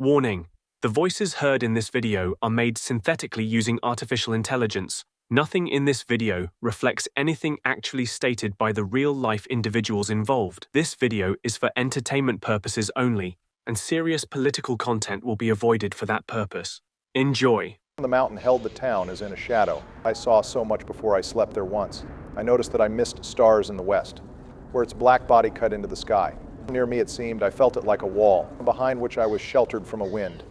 Warning: the voices heard in this video are made synthetically using artificial intelligence. Nothing in this video reflects anything actually stated by the real-life individuals involved. This video is for entertainment purposes only, and serious political content will be avoided for that purpose. Enjoy. The mountain held the town as in a shadow. I saw so much before I slept there once. I noticed that I missed stars in the west, where its black body cut into the sky. Near me it seemed, I felt it like a wall, behind which I was sheltered from a wind.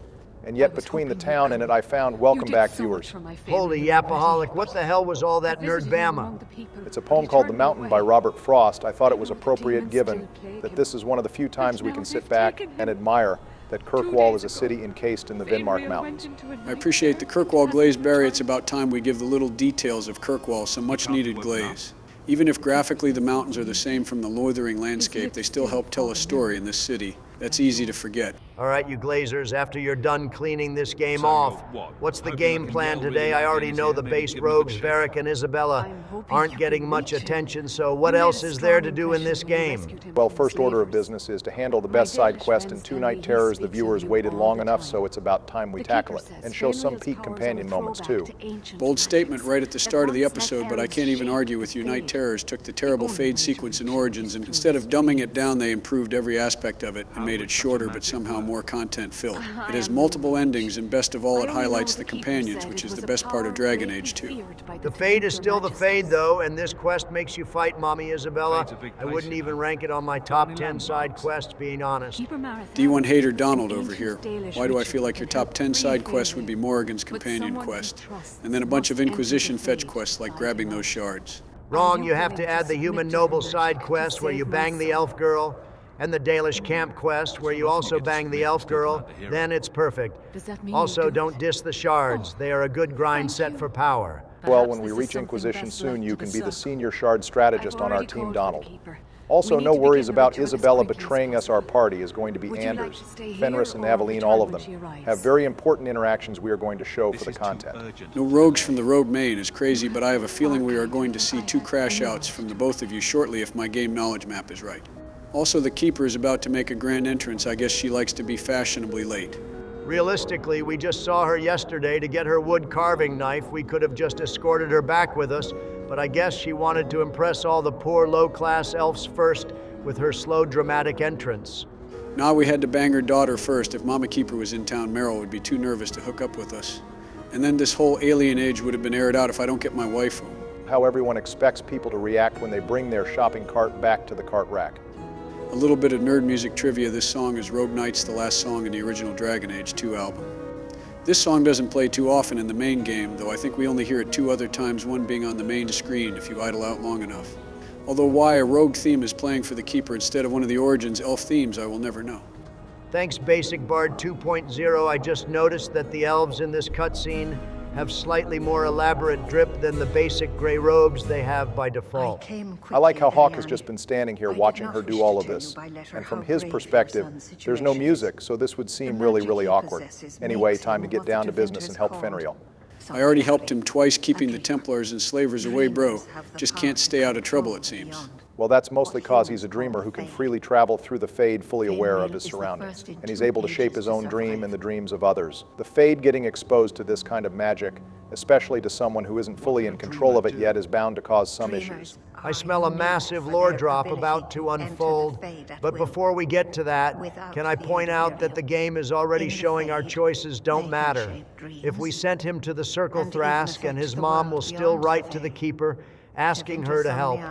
And yet between the town and it I found, welcome back viewers. Holy yapaholic, what the hell was all that nerd-bama? It's a poem called The Mountain by Robert Frost. I thought it was appropriate given that this is one of the few times we can sit back and admire that Kirkwall is a city encased in the Vinmark Mountains. I appreciate the Kirkwall glaze, Barry. It's about time we give the little details of Kirkwall some much-needed glaze. Even if graphically the mountains are the same from the loithering landscape, they still help tell a story in this city. That's easy to forget. All right, you glazers, after you're done cleaning this game off, what's the game plan today? I already know the base rogues, Varric and Isabela, aren't getting much attention, so what else is there to do in this game? Well, first order of business is to handle the best side quest in Two Night Terrors. The viewers waited long enough, so it's about time we tackle it, and show some peak companion moments too. Bold statement right at the start of the episode, but I can't even argue with you. Night Terrors took the terrible Fade sequence in Origins, and instead of dumbing it down, they improved every aspect of it and made it shorter, but somehow more content-filled. It has multiple endings, and best of all, it highlights the companions, which is the best part of Dragon Age 2. The Fade is still the Fade, though, and this quest makes you fight Mommy Isabela. I wouldn't even rank it on my top 10 side quests, being honest. D1 hater Donald over here. Why do I feel like your top 10 side quests would be Morrigan's companion quest? And then a bunch of Inquisition fetch quests like grabbing those shards. Wrong, you have to add the Human Noble side quest where you bang the elf girl, and the Dalish camp quest where you also bang the elf girl, then it's perfect. Also, don't diss the shards. They are a good grind set for power. Well, when we reach Inquisition soon, you can be the senior shard strategist on our team, Donald. Also, no worries about Isabela betraying us. Our party is going to be Anders. Fenris and Aveline, all of them, have very important interactions we are going to show for the content. No rogues from the rogue main is crazy, but I have a feeling we are going to see 2 crash outs from the both of you shortly if my game knowledge map is right. Also, the Keeper is about to make a grand entrance. I guess she likes to be fashionably late. Realistically, we just saw her yesterday to get her wood carving knife. We could have just escorted her back with us, but I guess she wanted to impress all the poor low-class elves first with her slow, dramatic entrance. Nah, we had to bang her daughter first. If Mama Keeper was in town, Meryl would be too nervous to hook up with us. And then this whole alienage would have been aired out if I don't get my waifu. How everyone expects people to react when they bring their shopping cart back to the cart rack. A little bit of nerd music trivia. This song is Rogue Knight's the last song in the original Dragon Age 2 album. This song doesn't play too often in the main game, though I think we only hear it 2 other times, one being on the main screen if you idle out long enough. Although why a rogue theme is playing for the Keeper instead of one of the Origins elf themes, I will never know. Thanks, Basic Bard 2.0. I just noticed that the elves in this cutscene have slightly more elaborate drip than the basic gray robes they have by default. I like how Hawk has just been standing here watching her do all of this. And from his perspective, there's no music, so this would seem really awkward. Anyway, time to get down to business and help Feynriel. I already helped him twice keeping the Templars and slavers away, bro. Just can't stay out of trouble, it seems. Well, that's mostly cause he's a dreamer who can freely travel through the Fade fully aware of his surroundings, and he's able to shape his own dream and the dreams of others. The Fade getting exposed to this kind of magic, especially to someone who isn't fully in control of it yet, is bound to cause some issues. I smell a massive lore drop about to unfold, but before we get to that, can I point out that the game is already showing our choices don't matter. If we sent him to the Circle Thrask, and his mom will still write to the Keeper, asking her to help,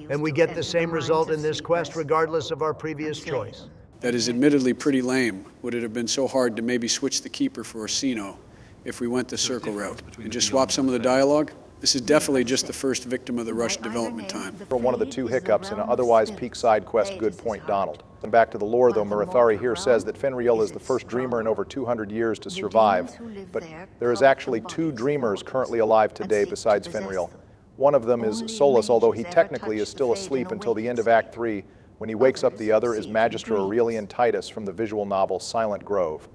and we get the same result in this quest regardless of our previous choice. That is admittedly pretty lame. Would it have been so hard to maybe switch the Keeper for Orsino if we went the circle route and just swap some of the dialogue? This is definitely just the first victim of the rushed development time. From one of the 2 hiccups in an otherwise peak side quest. Good point, Donald. And back to the lore, though, Murathari here says that Feynriel is the first dreamer in over 200 years to survive, but there is actually 2 dreamers currently alive today besides Feynriel. One of them is Solus, although he technically is still asleep until the end of Act 3. When he wakes up, the other is Magister Aurelian Titus from the visual novel Silent Grove.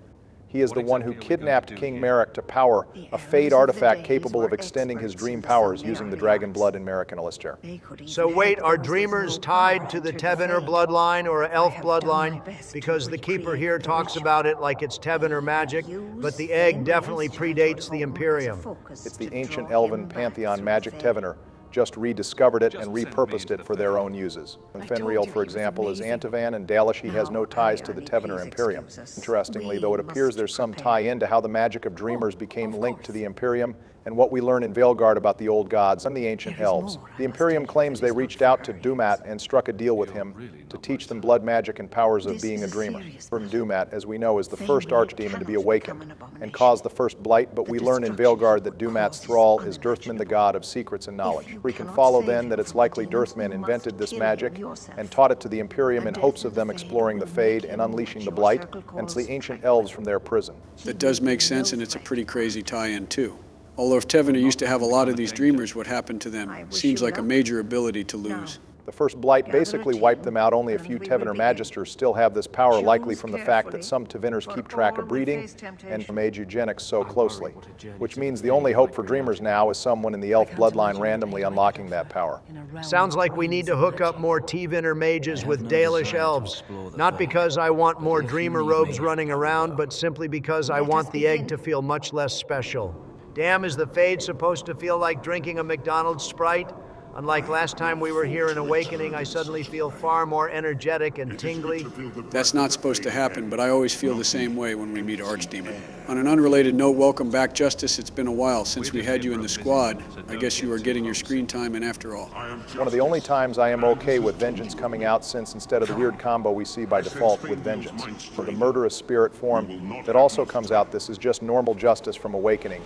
He is the one who kidnapped King Merrick to power a Fade artifact capable of extending his dream powers using the dragon blood in Merrick and Alistair. So wait, are dreamers tied to the tevinter bloodline or elf bloodline? Because the keeper here talks about it like it's tevinter magic, but the egg definitely predates the Imperium. It's the ancient elven pantheon magic tevinter, just rediscovered it and repurposed it for their own uses. And Feynriel, for example, is Antivan, and Dalish has no ties to the Tevinter Imperium. Interestingly, though, it appears there's some tie-in to how the magic of dreamers became linked to the Imperium and what we learn in Veilguard about the old gods and the ancient elves. The Imperium claims they reached out to Dumat and struck a deal with him to teach them blood magic and powers of being a dreamer. From Dumat, as we know, is the first archdemon to be awakened and caused the first blight, but we learn in Veilguard that Dumat's thrall is Dirthman, the god of secrets and knowledge. We can follow then that it's likely Dirthman invented this magic and taught it to the Imperium in hopes of them exploring the Fade and unleashing the blight, and it's the ancient elves from their prison. That does make sense, and it's a pretty crazy tie-in too. Although if Tevinter used to have a lot of these dreamers, what happened to them seems like a major ability to lose. The first blight basically wiped them out. Only a few Tevinter magisters still have this power, likely from the fact that some Tevinters keep track of breeding and mage eugenics so closely, which means the only hope for dreamers now is someone in the elf bloodline randomly unlocking that power. Sounds like we need to hook up more Tevinter mages with Dalish elves. Not because I want more dreamer robes running around, but simply because I want the egg to feel much less special. Damn, is the Fade supposed to feel like drinking a McDonald's Sprite? Unlike last time we were here in Awakening, I suddenly feel far more energetic and tingly. That's not supposed to happen, but I always feel the same way when we meet Archdemon. On an unrelated note, welcome back, Justice. It's been a while since we had you in the squad. I guess you are getting your screen time in after all. One of the only times I am okay with Vengeance coming out, since instead of the weird combo we see by default with Vengeance, for the murderous spirit form that also comes out, this is just normal Justice from Awakening,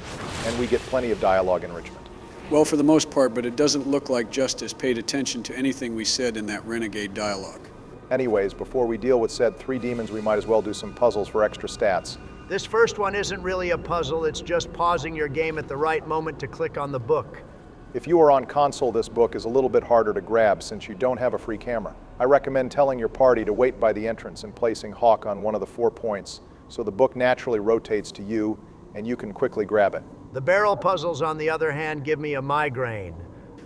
and we get plenty of dialogue enrichment. Well, for the most part, but it doesn't look like Justice paid attention to anything we said in that renegade dialogue. Anyways, before we deal with said 3 demons, we might as well do some puzzles for extra stats. This first one isn't really a puzzle, it's just pausing your game at the right moment to click on the book. If you are on console, this book is a little bit harder to grab since you don't have a free camera. I recommend telling your party to wait by the entrance and placing Hawk on one of the 4 points so the book naturally rotates to you and you can quickly grab it. The barrel puzzles, on the other hand, give me a migraine.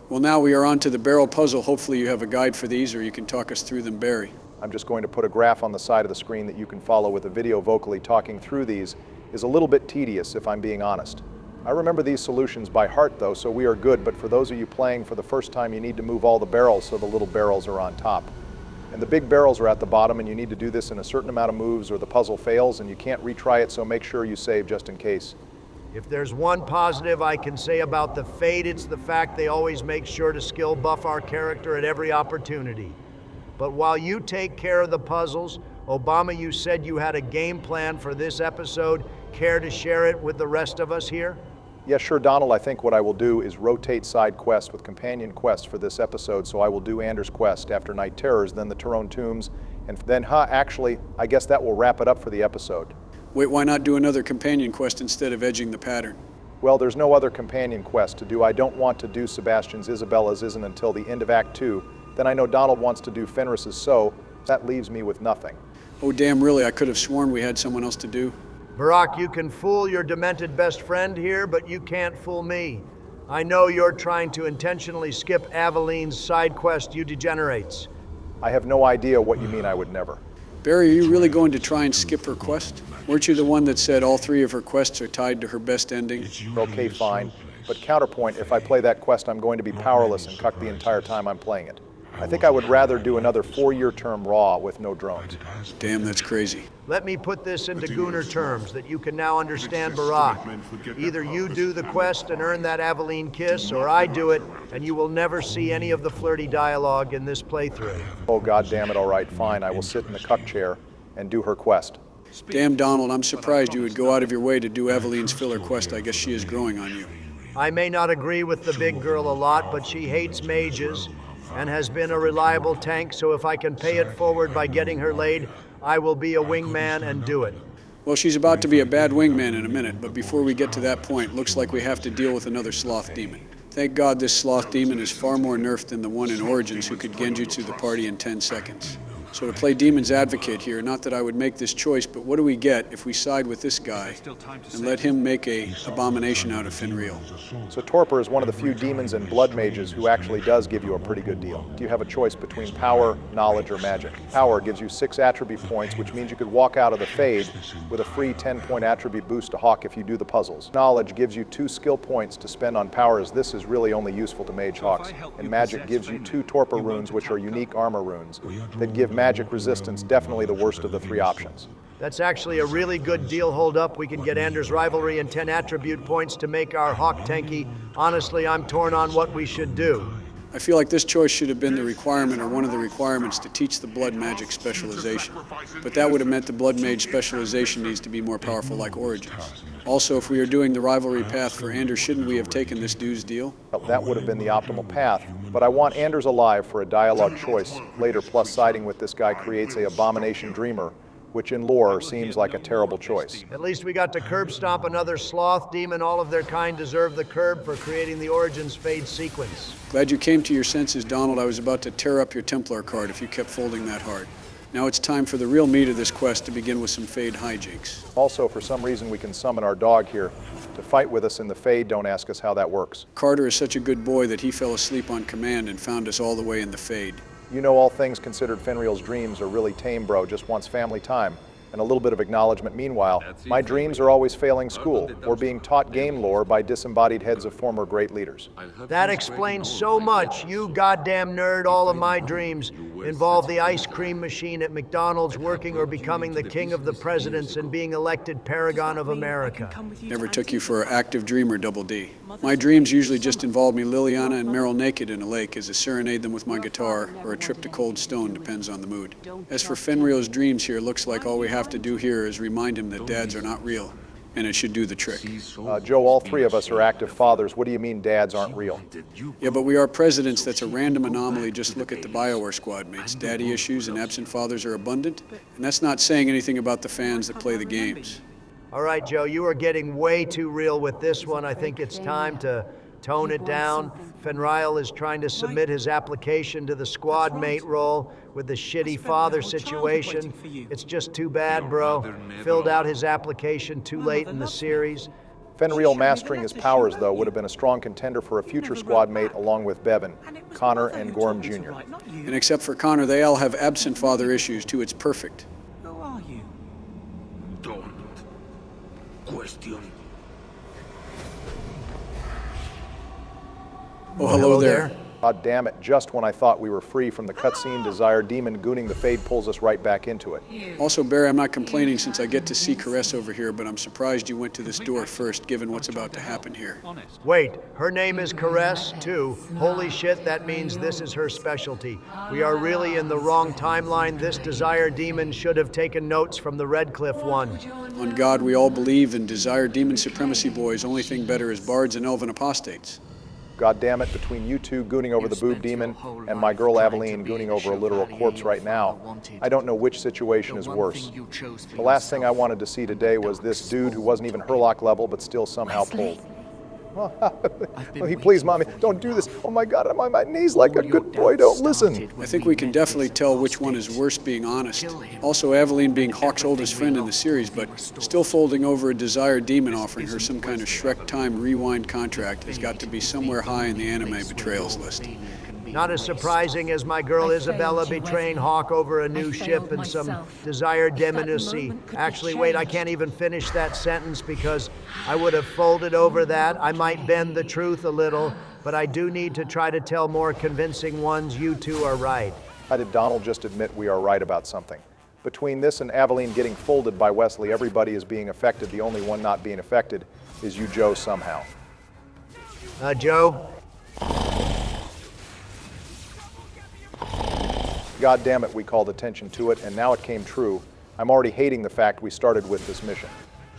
Well, now we are on to the barrel puzzle. Hopefully you have a guide for these, or you can talk us through them, Barry. I'm just going to put a graph on the side of the screen that you can follow with a video vocally. Talking through these is a little bit tedious, if I'm being honest. I remember these solutions by heart, though, so we are good, but for those of you playing for the first time, you need to move all the barrels so the little barrels are on top. And the big barrels are at the bottom, and you need to do this in a certain amount of moves or the puzzle fails, and you can't retry it, so make sure you save just in case. If there's one positive I can say about the Fade, it's the fact they always make sure to skill buff our character at every opportunity. But while you take care of the puzzles, Obama, you said you had a game plan for this episode. Care to share it with the rest of us here? Yeah, sure, Donald. I think what I will do is rotate side quests with companion quests for this episode, so I will do Anders' quest after Night Terrors, then the Tyrone Tombs, and then, actually, I guess that will wrap it up for the episode. Wait, why not do another companion quest instead of edging the pattern? Well, there's no other companion quest to do. I don't want to do Sebastian's Isabella's isn't until the end of Act 2. Then I know Donald wants to do Fenris's So. That leaves me with nothing. Oh, damn, really? I could have sworn we had someone else to do. Barak, you can fool your demented best friend here, but you can't fool me. I know you're trying to intentionally skip Aveline's side quest, you degenerates. I have no idea what you mean I would never. Barry, are you really going to try and skip her quest? Weren't you the one that said all 3 of her quests are tied to her best ending? Okay, fine. But counterpoint, if I play that quest, I'm going to be powerless and cuck the entire time I'm playing it. I think I would rather do another 4-year term raw with no drones. Damn, that's crazy. Let me put this into Gunnar terms that you can now understand, Barak. Either you do the quest and earn that Aveline kiss, or I do it, and you will never see any of the flirty dialogue in this playthrough. Oh, God damn it, all right, fine. I will sit in the cuck chair and do her quest. Damn, Donald, I'm surprised you would go out of your way to do Aveline's filler quest. I guess she is growing on you. I may not agree with the big girl a lot, but she hates mages and has been a reliable tank, so if I can pay it forward by getting her laid, I will be a wingman and do it. Well, she's about to be a bad wingman in a minute, but before we get to that point, looks like we have to deal with another sloth demon. Thank God this sloth demon is far more nerfed than the one in Origins who could genjutsu the party in 10 seconds. So to play demon's advocate here, not that I would make this choice, but what do we get if we side with this guy and let him make a abomination out of Feynriel? So Torpor is one of the few demons and blood mages who actually does give you a pretty good deal. Do you have a choice between power, knowledge, or magic? Power gives you 6 attribute points, which means you could walk out of the Fade with a free 10-point attribute boost to Hawk if you do the puzzles. Knowledge gives you 2 skill points to spend on powers. This is really only useful to Mage Hawks. And magic gives you 2 Torpor runes, which are unique armor runes that give magic resistance, definitely the worst of the 3 options. That's actually a really good deal. Hold up, we can get Anders' rivalry and 10 attribute points to make our Hawk tanky. Honestly, I'm torn on what we should do. I feel like this choice should have been the requirement or one of the requirements to teach the blood magic specialization. But that would have meant the blood mage specialization needs to be more powerful like Origins. Also, if we are doing the rivalry path for Anders, shouldn't we have taken this dude's deal? Well, that would have been the optimal path, but I want Anders alive for a dialogue choice later, plus siding with this guy creates a abomination dreamer, which in lore seems like a terrible choice. At least we got to curb stomp another sloth demon. All of their kind deserve the curb for creating the Origins Fade sequence. Glad you came to your senses, Donald. I was about to tear up your Templar card if you kept folding that hard. Now it's time for the real meat of this quest to begin with some Fade hijinks. Also, for some reason, we can summon our dog here to fight with us in the Fade. Don't ask us how that works. Carter is such a good boy that he fell asleep on command and found us all the way in the Fade. You know, all things considered, Feynriel's dreams are really tame, bro. Just wants family time and a little bit of acknowledgement. Meanwhile, my dreams are always failing school or being taught game lore by disembodied heads of former great leaders. That explains so much. You goddamn nerd, all of my dreams involve the ice cream machine at McDonald's, working or becoming the king of the presidents and being elected paragon of America. Never took you for an active dreamer, Double D. My dreams usually just involve me Liliana and Meryl naked in a lake as I serenade them with my guitar, or a trip to Cold Stone, depends on the mood. As for Feynriel's dreams here, looks like all we have to do here is remind him that dads are not real, and it should do the trick. Joe, all 3 of us are active fathers. What do you mean dads aren't real? Yeah, but we are presidents. That's a random anomaly. Just look at the Bioware squad mates. Daddy issues and absent fathers are abundant, and that's not saying anything about the fans that play the games. All right, Joe, you are getting way too real with this one. I think it's time to tone it down. Feynriel is trying to submit his application to the squad mate role with the shitty father situation. It's just too bad, bro. Filled out his application too late in the series. Feynriel mastering his powers, though, would have been a strong contender for a future squad mate along with Bevan, Connor, and Gorham Jr. And except for Connor, they all have absent father issues, too. It's perfect. Who are you? Don't question. Oh, hello there. God damn it, just when I thought we were free from the cutscene desire demon gooning the Fade pulls us right back into it. Also, Barry, I'm not complaining since I get to see Caress over here, but I'm surprised you went to this door first, given what's about to happen here. Wait, her name is Caress, too. Holy shit, that means this is her specialty. We are really in the wrong timeline. This desire demon should have taken notes from the Redcliffe one. On God, we all believe, in desire demon supremacy, boys. Only thing better is bards and elven apostates. God damn it, between you 2 gooning over the boob demon and my girl Aveline gooning over a literal corpse right now, I don't know which situation is worse. The last thing I wanted to see today was this dude who wasn't even Herlock level but still somehow pulled. Please, Mommy, don't do this. Oh my God, I'm on my knees like a good boy, don't listen. I think we can definitely tell which one is worse, being honest. Also, Aveline being Hawk's oldest friend in the series, but still folding over a desired demon offering her some kind of Shrek time rewind contract has got to be somewhere high in the anime betrayals list. Not as surprising as my girl Isabela betraying Hawk over a new ship and some desired demonacy. Actually, wait, I can't even finish that sentence because I would have folded over that. I might bend the truth a little, but I do need to try to tell more convincing ones. You 2 are right. How did Donald just admit we are right about something? Between this and Aveline getting folded by Wesley, everybody is being affected. The only one not being affected is you, Joe, somehow. Joe? God damn it, we called attention to it, and now it came true. I'm already hating the fact we started with this mission.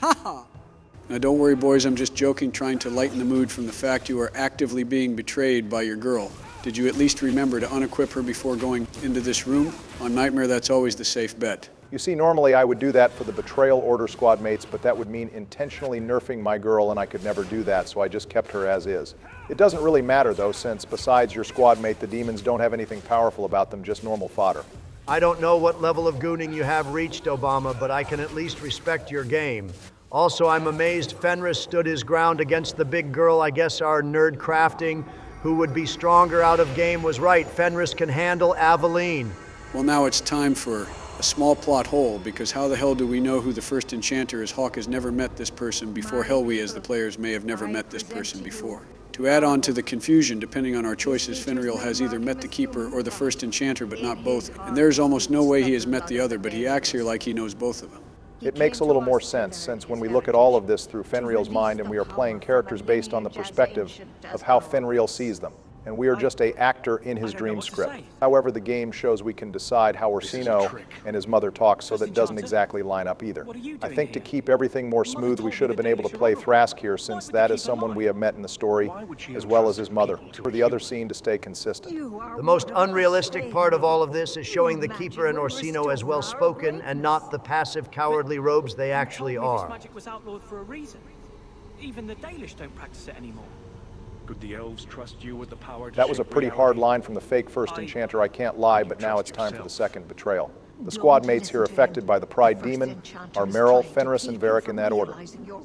Now don't worry, boys, I'm just joking, trying to lighten the mood from the fact you are actively being betrayed by your girl. Did you at least remember to unequip her before going into this room? On Nightmare, that's always the safe bet. You see, normally I would do that for the Betrayal Order squad mates, but that would mean intentionally nerfing my girl, and I could never do that, so I just kept her as is. It doesn't really matter, though, since besides your squad mate, the demons don't have anything powerful about them, just normal fodder. I don't know what level of gooning you have reached, Obama, but I can at least respect your game. Also, I'm amazed Fenris stood his ground against the big girl. I guess our nerd crafting, who would be stronger out of game, was right. Fenris can handle Aveline. Well, now it's time for a small plot hole, because how the hell do we know who the first enchanter is? Hawk has never met this person before. Hell, we as the players may have never met this person before. To add on to the confusion, depending on our choices, Feynriel has either met the keeper or the first enchanter, but not both. And there's almost no way he has met the other, but he acts here like he knows both of them. It makes a little more sense, since when we look at all of this through Feynriel's mind and we are playing characters based on the perspective of how Feynriel sees them, and we are just an actor in his dream script. However, the game shows we can decide how Orsino and his mother talk, so that doesn't exactly line up either. I think to keep everything more smooth, we should have been able to play Thrask here, since that is someone we have met in the story, as well as his mother, for the other scene to stay consistent. The most unrealistic part of all of this is showing the Keeper and Orsino as well-spoken and not the passive, cowardly rogues they actually are. Magic was outlawed for a reason. Even the Dalish don't practice it anymore. Could the elves trust you with the power to That was a shape pretty reality? hard line from the fake first enchanter, I can't lie, but now it's time for the second betrayal. The squad mates here affected by the Pride Demon are Merrill, Fenris, and Varric in that order.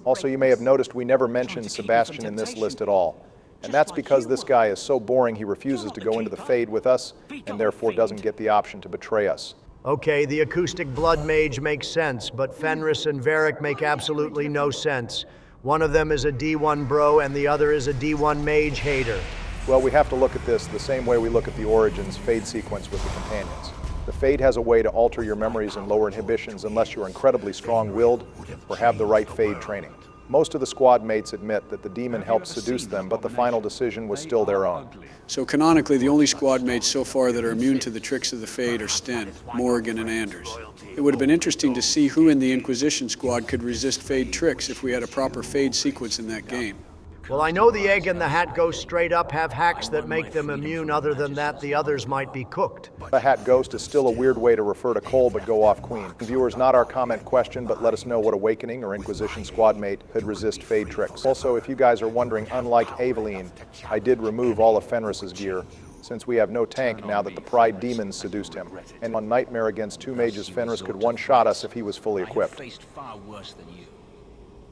Also, you may have noticed we never mentioned Sebastian in this list at all. And that's because this guy is so boring he refuses to go into the Fade with us, and therefore doesn't get the option to betray us. Okay, the acoustic blood mage makes sense, but Fenris and Varric make absolutely no sense. One of them is a D1 bro and the other is a D1 mage hater. Well, we have to look at this the same way we look at the Origins Fade sequence with the companions. The Fade has a way to alter your memories and lower inhibitions unless you're incredibly strong-willed or have the right Fade training. Most of the squad mates admit that the demon helped seduce them, but the final decision was still their own. So canonically, the only squad mates so far that are immune to the tricks of the Fade are Sten, Morrigan, and Anders. It would have been interesting to see who in the Inquisition squad could resist Fade tricks if we had a proper Fade sequence in that game. Well, I know the Egg and the Hat Ghost straight up have hacks that make them immune. Other than that, the others might be cooked. The Hat Ghost is still a weird way to refer to Cole but go off Queen. Viewers, not our comment question, but let us know what Awakening or Inquisition squad mate could resist Fade tricks. Also, if you guys are wondering, unlike Aveline, I did remove all of Fenris's gear, since we have no tank now that the Pride Demons seduced him. And on Nightmare against two mages, Fenris could one-shot us if he was fully equipped. Faced far worse than you.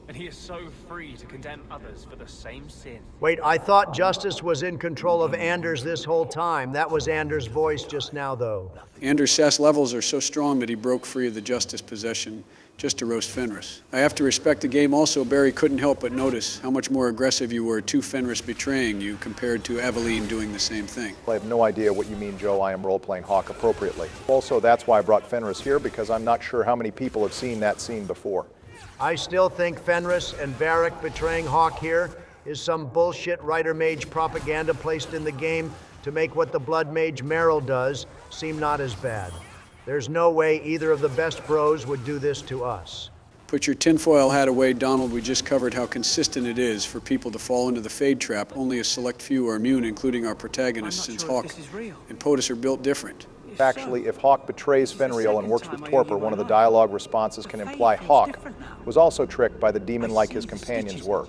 And he is so free to condemn others for the same sin. Wait, I thought Justice was in control of Anders this whole time. That was Anders' voice just now, though. Anders' sass levels are so strong that he broke free of the Justice possession just to roast Fenris. I have to respect the game also. Barry couldn't help but notice how much more aggressive you were to Fenris betraying you compared to Aveline doing the same thing. I have no idea what you mean, Joe. I am role-playing Hawk appropriately. Also, that's why I brought Fenris here, because I'm not sure how many people have seen that scene before. I still think Fenris and Varric betraying Hawk here is some bullshit writer mage propaganda placed in the game to make what the blood mage Merrill does seem not as bad. There's no way either of the best bros would do this to us. Put your tinfoil hat away, Donald. We just covered how consistent it is for people to fall into the Fade trap. Only a select few are immune, including our protagonists, since Hawk and POTUS are built different. Actually, if Hawk betrays Feynriel and works with Torpor, one of the dialogue responses can imply Hawk was also tricked by the demon like his companions were.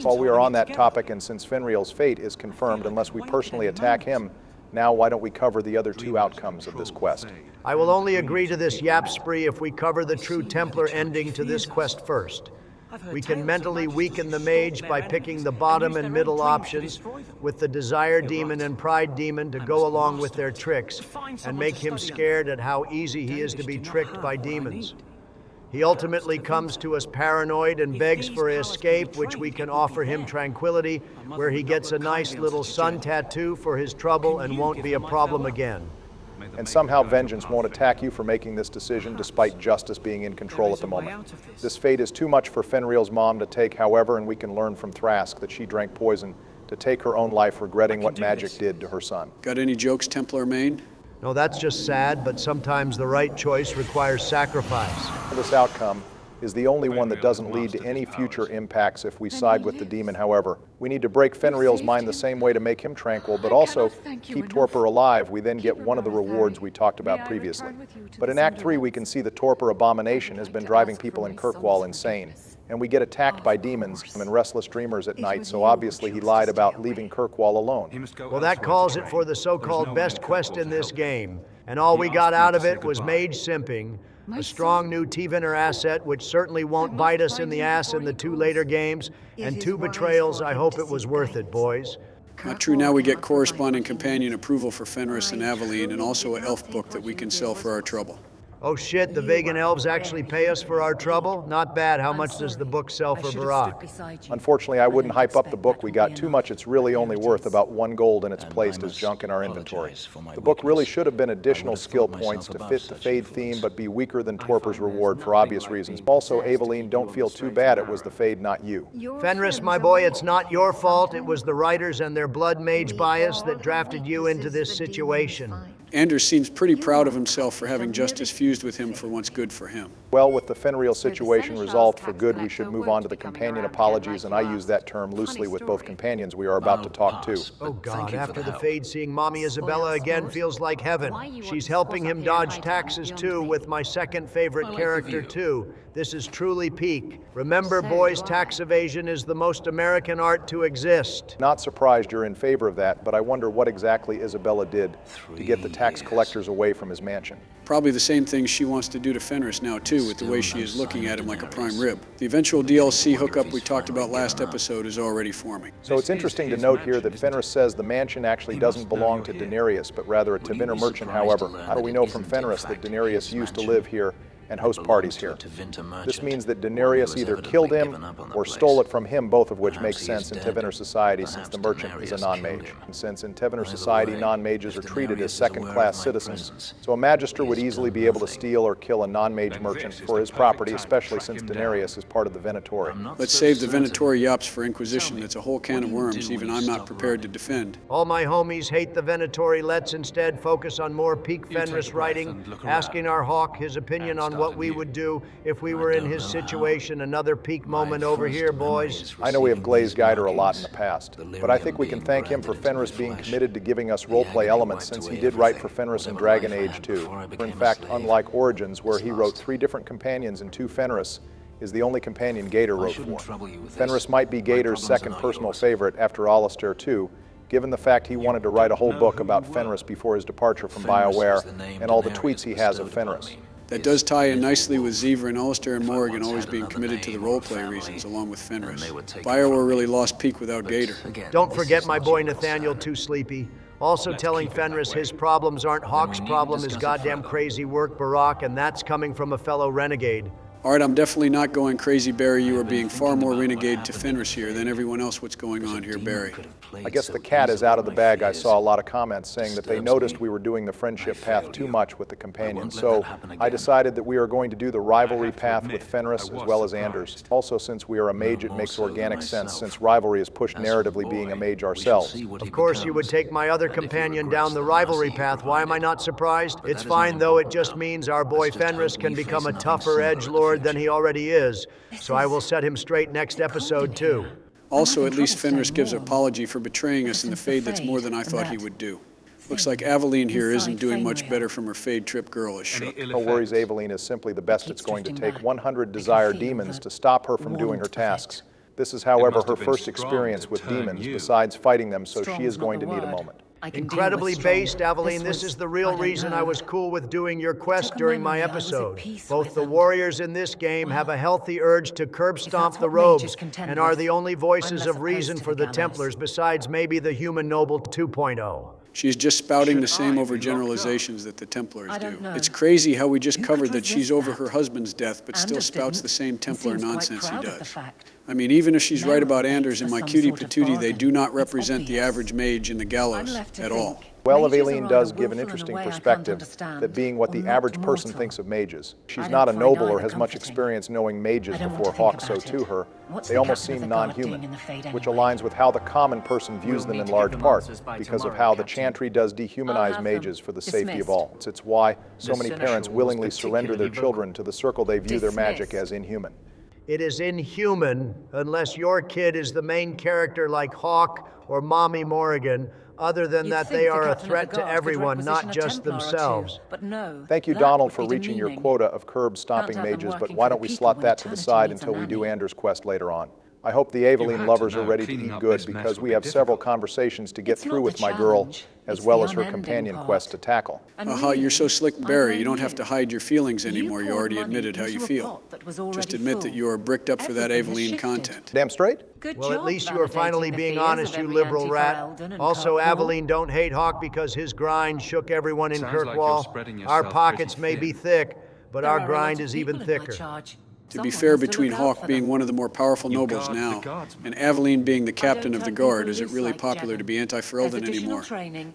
While we are on that topic, and since Feynriel's fate is confirmed unless we personally attack him, now why don't we cover the other two outcomes of this quest? I will only agree to this yap spree if we cover the true Templar ending to this quest first. We can mentally weaken the mage by picking the bottom and middle options with the Desire Demon and Pride Demon to go along with their tricks and make him scared at how easy he is to be tricked by demons. He ultimately comes to us paranoid and begs for escape, which we can offer him tranquility, where he gets a nice little sun tattoo for his trouble and won't be a problem again. And somehow vengeance won't attack you for making this decision despite justice being in control at the moment. This fate is too much for Feynriel's mom to take, however, and we can learn from Thrask that she drank poison to take her own life, regretting what magic did to her son. Got any jokes, Templar main? No, that's just sad, but sometimes the right choice requires sacrifice. This outcome is the only one that doesn't lead to any future impacts if we side with the demon, however. We need to break Feynriel's mind the same way to make him tranquil, but also keep Torpor alive. We then get one of the rewards we talked about previously. But in Act 3, we can see the Torpor abomination has been driving people in Kirkwall insane. and we get attacked by demons and restless dreamers at night, so obviously he lied about leaving Kirkwall alone. Well, that calls it for the so-called best quest in this game, and all we got out of it was mage simping, a strong new tevinter asset which certainly won't bite us in the ass in the 2 later games, and 2 betrayals. I hope it was worth it, boys. Not true, now we get corresponding companion approval for Fenris and Aveline, and also an elf book that we can sell for our trouble. Oh shit, the Vegan elves actually pay us for our trouble? Not bad. How much does the book sell for Barak? Unfortunately, I wouldn't hype up the book we got too much. It's really only worth about 1 gold, and it's placed as junk in our inventory. The book really should have been additional skill points to fit the Fade theme, but be weaker than Torpor's reward for obvious reasons. Also, Aveline, don't feel too bad. It was the Fade, not you. Fenris, my boy, it's not your fault. It was the writers and their blood mage bias that drafted you into this situation. Anders seems pretty proud of himself for having justice fused with him for what's good for him. Well, with the Feynriel situation resolved for good, we should move on to the companion apologies, and I use that term loosely with both companions we are about to talk to. Oh God, after the Fade, seeing Mommy Isabela again feels like heaven. She's helping him dodge taxes too, with my second favorite character too. This is truly peak. Remember, boys, tax evasion is the most American art to exist. Not surprised you're in favor of that, but I wonder what exactly Isabela did to get the tax collectors away from his mansion. Probably the same thing she wants to do to Fenris now too, with the way she is looking at him like a prime rib. The eventual DLC hookup we talked about last episode is already forming. So it's interesting to note here that Fenris says the mansion actually doesn't belong to Daenerys, but rather a tevinter merchant. However, how do we know from Fenris that Daenerys used to live here and host parties here? This means that Daenerys either killed him or stole it from him, both of which makes sense in Tevinter society since the merchant is a non-mage. And since in Tevinter society non-mages are treated as second-class citizens, so a magister would easily be able to steal or kill a non-mage merchant for his property, especially since Daenerys is part of the Venatori. Let's save the Venatori yops for Inquisition. It's a whole can of worms even I'm not prepared to defend. All my homies hate the Venatori. Let's instead focus on more peak Fenris writing, asking our hawk his opinion on what we would do if we were in his situation. Another peak moment over here, boys. I know we have glazed Geider a lot in the past, but I think we can thank him for Fenris being committed to giving us roleplay elements, since he did write for Fenris and Dragon Age too. For in fact, unlike Origins, where he wrote 3 different companions and 2 Fenris, is the only companion Gator wrote for. Fenris might be Gator's second personal favorite after Alistair too, given the fact he wanted to write a whole book about Fenris before his departure from Bioware and all the tweets he has of Fenris. That does tie in nicely with Xever and Alistair and Morrigan always being committed to the roleplay reasons, along with Fenris. Bioware really lost peak without Gator. Don't forget my boy Nathaniel, too sleepy. Also telling Fenris his problems aren't Hawk's problem is goddamn crazy work, Barak, and that's coming from a fellow renegade. All right, I'm definitely not going crazy, Barry. You are being far more renegade to Fenris here than everyone else. What's going on here, Barry? I guess the cat is out of the bag. I saw a lot of comments saying that they noticed we were doing the friendship path too much with the companions. So I decided that we are going to do the rivalry path with Fenris as well as Anders. Also, since we are a mage, it makes organic sense, since rivalry is pushed narratively being a mage ourselves. Of course, you would take my other companion down the rivalry path. Why am I not surprised? It's fine, though. It just means our boy Fenris can become a tougher edgelord than he already is, so I will set him straight next episode too. Also, at least Fenris gives an apology for betraying us in the Fade. That's more than I thought he would do. Looks like Aveline here isn't doing much better from her Fade trip. Girl is shook. No worries, Aveline is simply the best it's going to take. 100 desired demons to stop her from doing her tasks. This is, however, her first experience with demons besides fighting them, so she is going to need a moment. Incredibly based, Aveline. This is the real reason I was cool with doing your quest during my episode. Both the warriors in this game have a healthy urge to curb stomp the robes and are the only voices of reason for the Templars, besides maybe the human noble 2.0. She's just spouting the same overgeneralizations that the Templars do. It's crazy how we just covered that she's over her husband's death, but still spouts the same Templar nonsense he does. I mean, even if she's right about Anders and my cutie patootie, they do not represent the average mage in the gallows at all. Well, Aveline does give an interesting perspective, that being what the average person thinks of mages. She's not a noble or has much experience knowing mages before Hawk so to her. They almost seem non-human, which aligns with how the common person views them in large part, because of how the chantry does dehumanize mages for the safety of all. It's why so many parents willingly surrender their children to the circle they view their magic as inhuman. It is inhuman, unless your kid is the main character like Hawk or Mommy Morrigan. Other than that, they are a threat to everyone, not just themselves. But no, Thank you, Donald, for reaching your quota of curb stomping mages, but why don't we slot that to the side until we do Anders' quest later on? I hope the Aveline lovers are ready to eat good, because we have several conversations to get through with my girl, as well as her companion quest to tackle. Aha, you're so slick, Barry. You don't have to hide your feelings anymore. You already admitted how you feel. Just admit that you are bricked up for that Aveline content. Damn straight? Well, at least you are finally being honest, you liberal rat. Also, Aveline don't hate Hawk because his grind shook everyone in Kirkwall. Our pockets may be thick, but our grind is even thicker. To be fair, between Hawk being one of the more powerful nobles now, and Aveline being the captain of the guard, is it really popular to be anti-Ferelden anymore?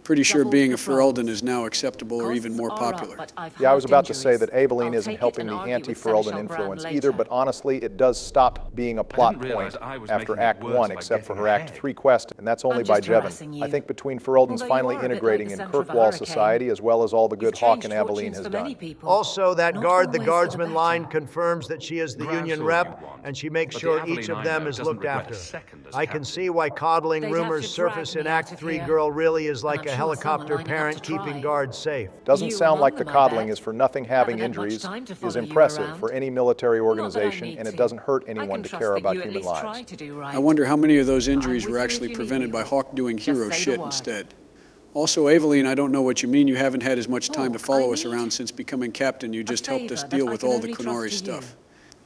Pretty sure being a Ferelden is now acceptable or even more popular. Yeah, I was about to say that Aveline isn't helping the anti-Ferelden influence either, but honestly, it does stop being a plot point after Act 1, except for her Act 3 quest, and that's only by Jevon. I think between Ferelden's finally integrating in Kirkwall society, as well as all the good Hawk and Aveline has done. Also, that guard the guardsman line confirms that she is the Union rep, and she makes sure each of them is looked after. I can see why coddling rumors surface in Act 3 girl really is like a helicopter parent keeping guards safe. Doesn't sound like the coddling is for nothing having injuries is impressive for any military organization, and it doesn't hurt anyone to care about human lives. I wonder how many of those injuries were actually prevented by Hawk doing hero shit instead. Also, Aveline, I don't know what you mean you haven't had as much time to follow us around since becoming captain. You just helped us deal with all the Qunari stuff.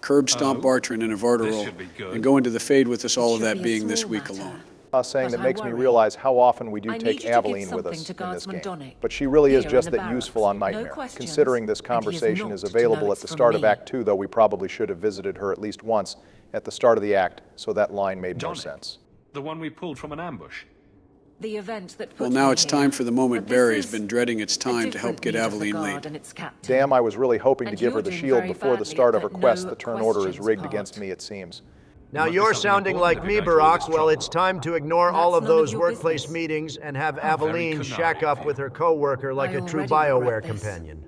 Curb stomp Bartrand in a Varderol, and go into the Fade with us, all of that being this week alone. Saying that makes me realize how often we do take Aveline with us in this game. But she really is just that useful on Nightmare. Considering this conversation is available at the start of Act 2, though we probably should have visited her at least once at the start of the act, so that line made more sense. The one we pulled from an ambush. The event that well, now it's time for the moment Barry has been dreading its time to help get Aveline laid. Damn, I was really hoping to give her the shield before the start of her quest. The turn order is rigged against me, it seems. Now you're sounding like me, Barack. Well, it's time to ignore all of those workplace meetings and have Aveline shack up with her co-worker like a true Bioware companion.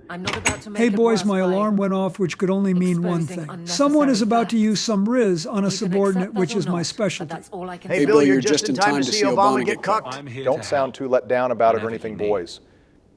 Hey boys, my alarm went off, which could only mean one thing. Someone is about to use some riz on a subordinate, which is my specialty. Hey Bill, you're just in time to see Obama get cucked. Don't sound too let down about it or anything, boys.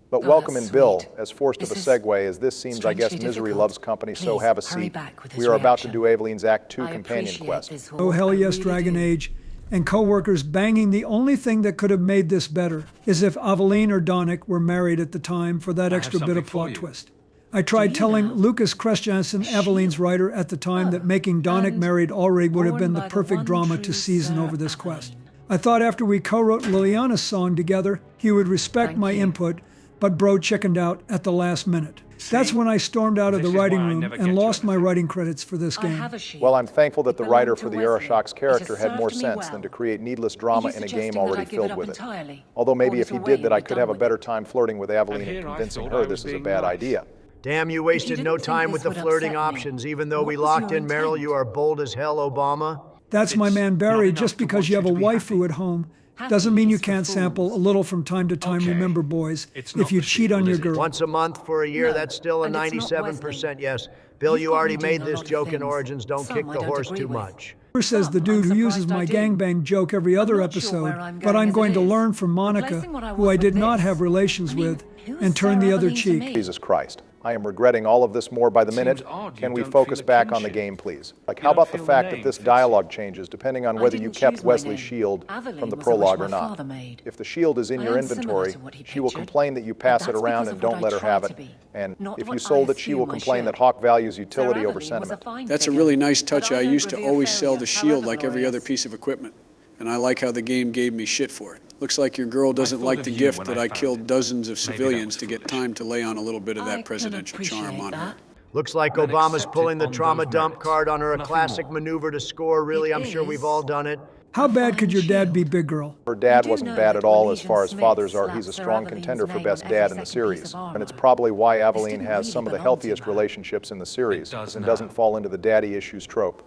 But welcome in Bill, as forced of a segue, as this seems, I guess, misery loves company, so have a seat. We are about to do Aveline's Act 2 companion quest. Oh hell yes, Dragon Age. And co-workers banging the only thing that could have made this better is if Aveline or Donnic were married at the time for that extra bit of plot twist. I tried telling Lucas Christiansen, Aveline's writer at the time, that making Donnic married Ulrich would have been the perfect drama to season over this quest. I thought after we co-wrote Liliana's song together, he would respect my input, but bro chickened out at the last minute. That's when I stormed out of the writing room and lost my writing credits for this game. Well, I'm thankful that the writer for the Arashok's character had more sense than to create needless drama in a game already filled with it. Although maybe if he did that, I could have a better time flirting with Aveline and convincing her this is a bad idea. Damn, you wasted no time with the flirting options. Even though we locked in Meryl, you are bold as hell, Obama. That's my man Barry. Just because you have a waifu at home doesn't mean you can't sample a little from time to time. Remember, boys, if you cheat on your girl. Once a month for a year, that's still a 97% yes. Bill, you already made this joke in Origins. Don't kick the horse too much. Says the dude who uses my gangbang joke every other episode, but I'm going to learn from Monica, who I did not have relations with, and turn the other cheek. Jesus Christ. I am regretting all of this more by the minute. Can we focus back on the game, please? Like, how about the fact that this dialogue changes depending on whether you kept Wesley's shield from the prologue or not? If the shield is in your inventory, she will complain that you pass it around and don't let her have it. And if you sold it, she will complain that Hawk values utility over sentiment. That's a really nice touch. I used to always sell the shield like every other piece of equipment, and I like how the game gave me shit for it. Looks like your girl doesn't like the gift that I killed dozens of civilians to get time to lay on a little bit of that presidential charm on her. Looks like Obama's pulling the trauma dump card on her, a classic maneuver to score. Really, I'm sure we've all done it. How bad could your dad be, big girl? Her dad wasn't bad at all as far as fathers are. He's a strong contender for best dad in the series. And it's probably why Aveline has some of the healthiest relationships in the series and doesn't fall into the daddy issues trope.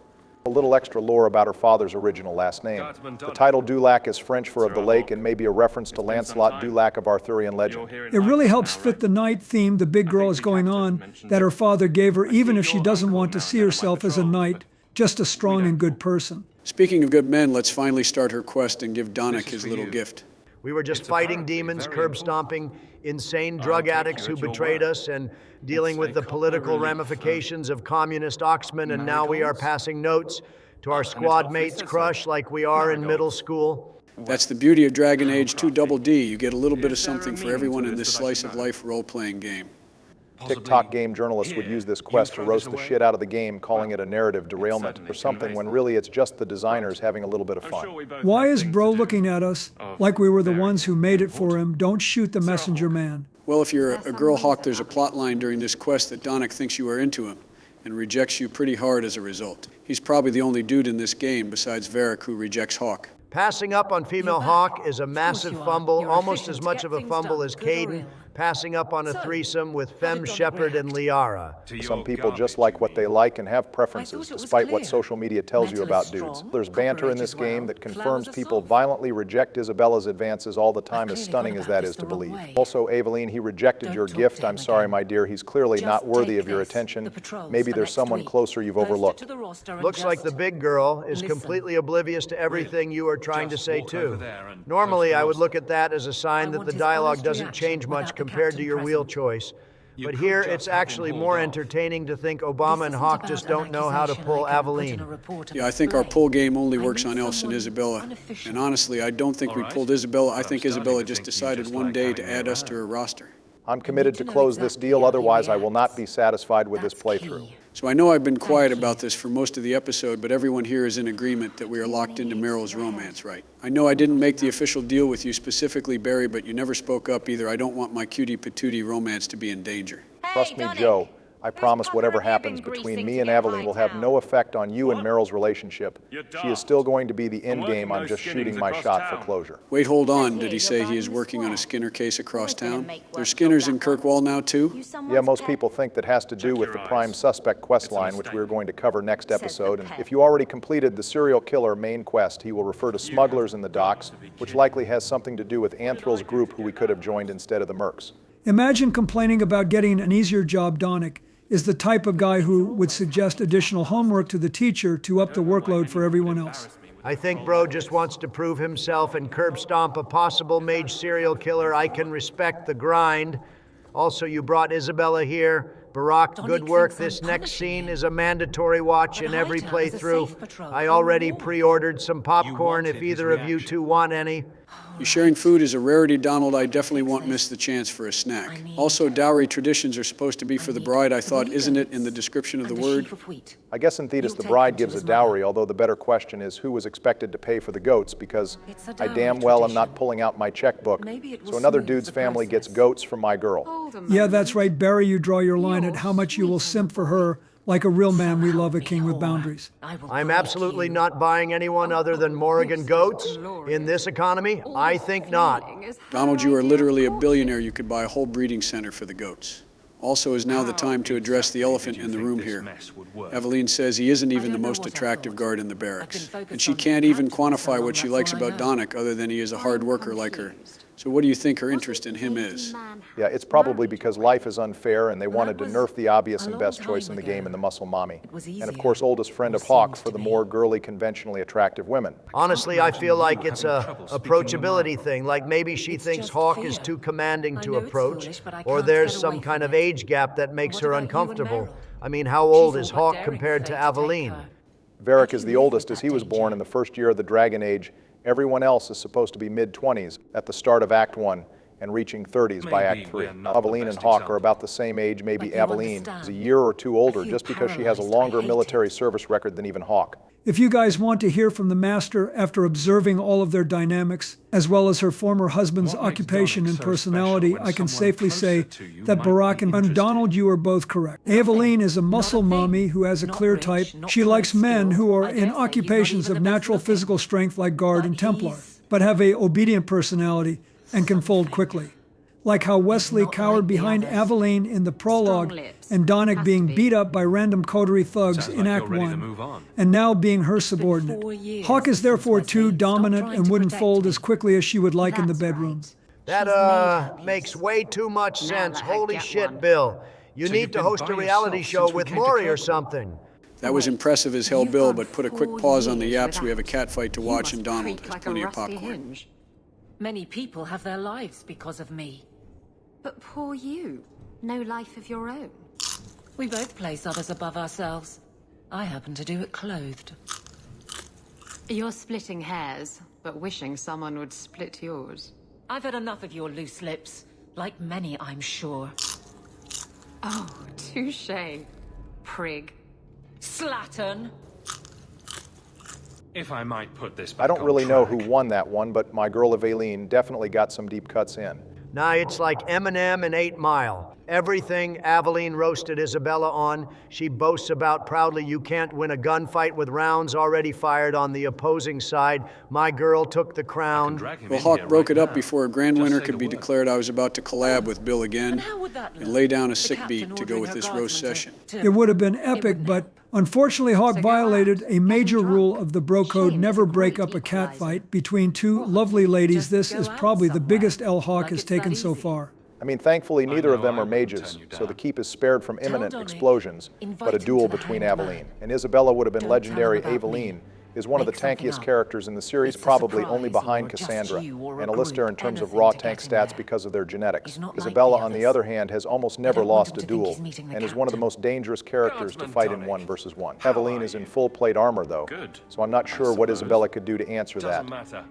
A little extra lore about her father's original last name. The title Dulac is French for of the lake and may be a reference to Lancelot Dulac of Arthurian legend. It really helps fit the night theme the big girl is going on that her father gave her, even if she doesn't want to see herself as a knight, just a strong and good person. Speaking of good men, let's finally start her quest and give Donnic his little gift. We were just fighting demons, curb-stomping insane drug addicts who betrayed us, and dealing with the political ramifications of communist oxmen, and now we are passing notes to our squad mates' crush like we are in middle school. That's the beauty of Dragon Age 2 Double D. You get a little bit of something for everyone in this slice-of-life role-playing game. TikTok game journalists would use this quest to roast the shit out of the game, calling it a narrative derailment or something, when really it's just the designers having a little bit of fun. Why is Bro looking at us like we were the ones who made it for him? Don't shoot the messenger man. Well, if you're a girl hawk, there's a plot line during this quest that Donnic thinks you are into him and rejects you pretty hard as a result. He's probably the only dude in this game besides Varric who rejects Hawk. Passing up on female Hawk is a massive fumble, almost as much of a fumble as Caden passing up on a threesome with Femme Shepherd and Liara. Some people just like what they like and have preferences, despite what social media tells you about dudes. There's banter in this game that confirms people violently reject Isabella's advances all the time, as stunning as that is to believe. Also, Aveline, he rejected your gift. I'm sorry, my dear. He's clearly not worthy of your attention. Maybe there's someone closer you've overlooked. Looks like the big girl is completely oblivious to everything you are trying to say, too. Normally, I would look at that as a sign that the dialogue doesn't change much compared to your wheel choice. But here, it's actually more entertaining to think Obama and Hawk just don't know how to pull Aveline. Yeah, I think our pull game only works on Elsa and Isabela. And honestly, I don't think we pulled Isabela. I think Isabela just decided one day to add us to her roster. I'm committed to close this deal, otherwise I will not be satisfied with this playthrough. So I know I've been quiet about this for most of the episode, but everyone here is in agreement that we are locked into Meryl's romance, right? I know I didn't make the official deal with you specifically, Barry, but you never spoke up either. I don't want my cutie patootie romance to be in danger. Trust me, Joe. I promise whatever happens between me and Aveline will have no effect on you and Meryl's relationship. She is still going to be the end game. I'm just shooting my shot for closure. Wait, hold on. Did he say he is working on a Skinner case across town? There's Skinners in Kirkwall now, too? Yeah, most people think that has to do with the prime suspect quest line, which we're going to cover next episode. And if you already completed the serial killer main quest, he will refer to smugglers in the docks, which likely has something to do with Anthrill's group, who we could have joined instead of the Mercs. Imagine complaining about getting an easier job. Donnic is the type of guy who would suggest additional homework to the teacher to up the workload for everyone else. I think Bro just wants to prove himself and curb stomp a possible mage serial killer. I can respect the grind. Also, you brought Isabela here. Barack, good work. This next scene is a mandatory watch in every playthrough. I already pre-ordered some popcorn if either of you two want any. You sharing food is a rarity, Donald. I definitely won't miss the chance for a snack. Also, dowry traditions are supposed to be for the bride. I thought, isn't it in the description of the word? I guess in Thetis the bride gives a dowry, although the better question is who was expected to pay for the goats, because I damn well am not pulling out my checkbook. So another dude's family gets goats from my girl. Yeah, that's right, Barry. You draw your line at how much you will simp for her. Like a real man, we love a king with boundaries. I'm absolutely not buying anyone other than Morrigan goats. In this economy, I think not. Donald, you are literally a billionaire. You could buy a whole breeding center for the goats. Also is now the time to address the elephant in the room here. Aveline says he isn't even the most attractive guard in the barracks. And she can't even quantify what she likes about Donnic other than he is a hard worker like her. So what do you think her interest in him is? Yeah, it's probably because life is unfair and they wanted to nerf the obvious and best choice in the game in the muscle mommy. And of course, oldest friend of Hawk for the more girly, conventionally attractive women. Honestly, I feel like it's a approachability thing. Like maybe she thinks Hawk is too commanding to approach, or there's some kind of age gap that makes her uncomfortable. I mean, how old is Hawk compared to Aveline? Varric is the oldest, as he was born in the first year of the Dragon Age. Everyone else is supposed to be mid-20s at the start of Act 1 and reaching 30s by Act 3. Aveline and Hawk are about the same age. Maybe Aveline is a year or two older just because she has a longer military service record than even Hawk. If you guys want to hear from the Master after observing all of their dynamics, as well as her former husband's occupation and personality, I can safely say that Barack and Donald, you are both correct. Aveline is a muscle mommy who has a clear type. She likes men who are in occupations of natural physical strength like Guard and Templar, but have a obedient personality and can fold quickly. Like how Wesley cowered behind Aveline in the prologue, and Donnic being beat up by random coterie thugs in Act 1, and now being her subordinate. Hawk is therefore too dominant and wouldn't fold as quickly as she would like in the bedroom. That, makes way too much sense. Holy shit, Bill. You need to host a reality show with Maury or something. That was impressive as hell, Bill, but put a quick pause on the yaps. We have a cat fight to watch, and Donald has plenty of popcorn. Many people have their lives because of me. But poor you. No life of your own. We both place others above ourselves. I happen to do it clothed. You're splitting hairs, but wishing someone would split yours. I've had enough of your loose lips. Like many, I'm sure. Oh, touché. Prig. Slattern! If I might put this back I don't on really know track. who won that one, but my girl Aveline definitely got some deep cuts in. Nah, it's like Eminem and 8 Mile. Everything Aveline roasted Isabela on, she boasts about proudly. You can't win a gunfight with rounds already fired on the opposing side. My girl took the crown. Well, Hawk broke it up before a grand winner could be declared. I was about to collab with Bill again and lay down a sick beat to go with this roast session. It would have been epic, but unfortunately Hawk violated a major rule of the bro code: never break up a cat fight between two lovely ladies. This is probably the biggest L Hawk has taken so far. I mean, thankfully, neither of them are mages, so the keep is spared from imminent explosions, but a duel between Aveline. And Isabela would have been legendary. Aveline is one of the tankiest characters in the series, probably only behind Cassandra, and Alistair in terms of raw tank stats because of their genetics. Isabela, on the other hand, has almost never lost a duel, and is one of the most dangerous characters to fight in 1 versus 1. Aveline is in full plate armor, though, so I'm not sure what Isabela could do to answer that.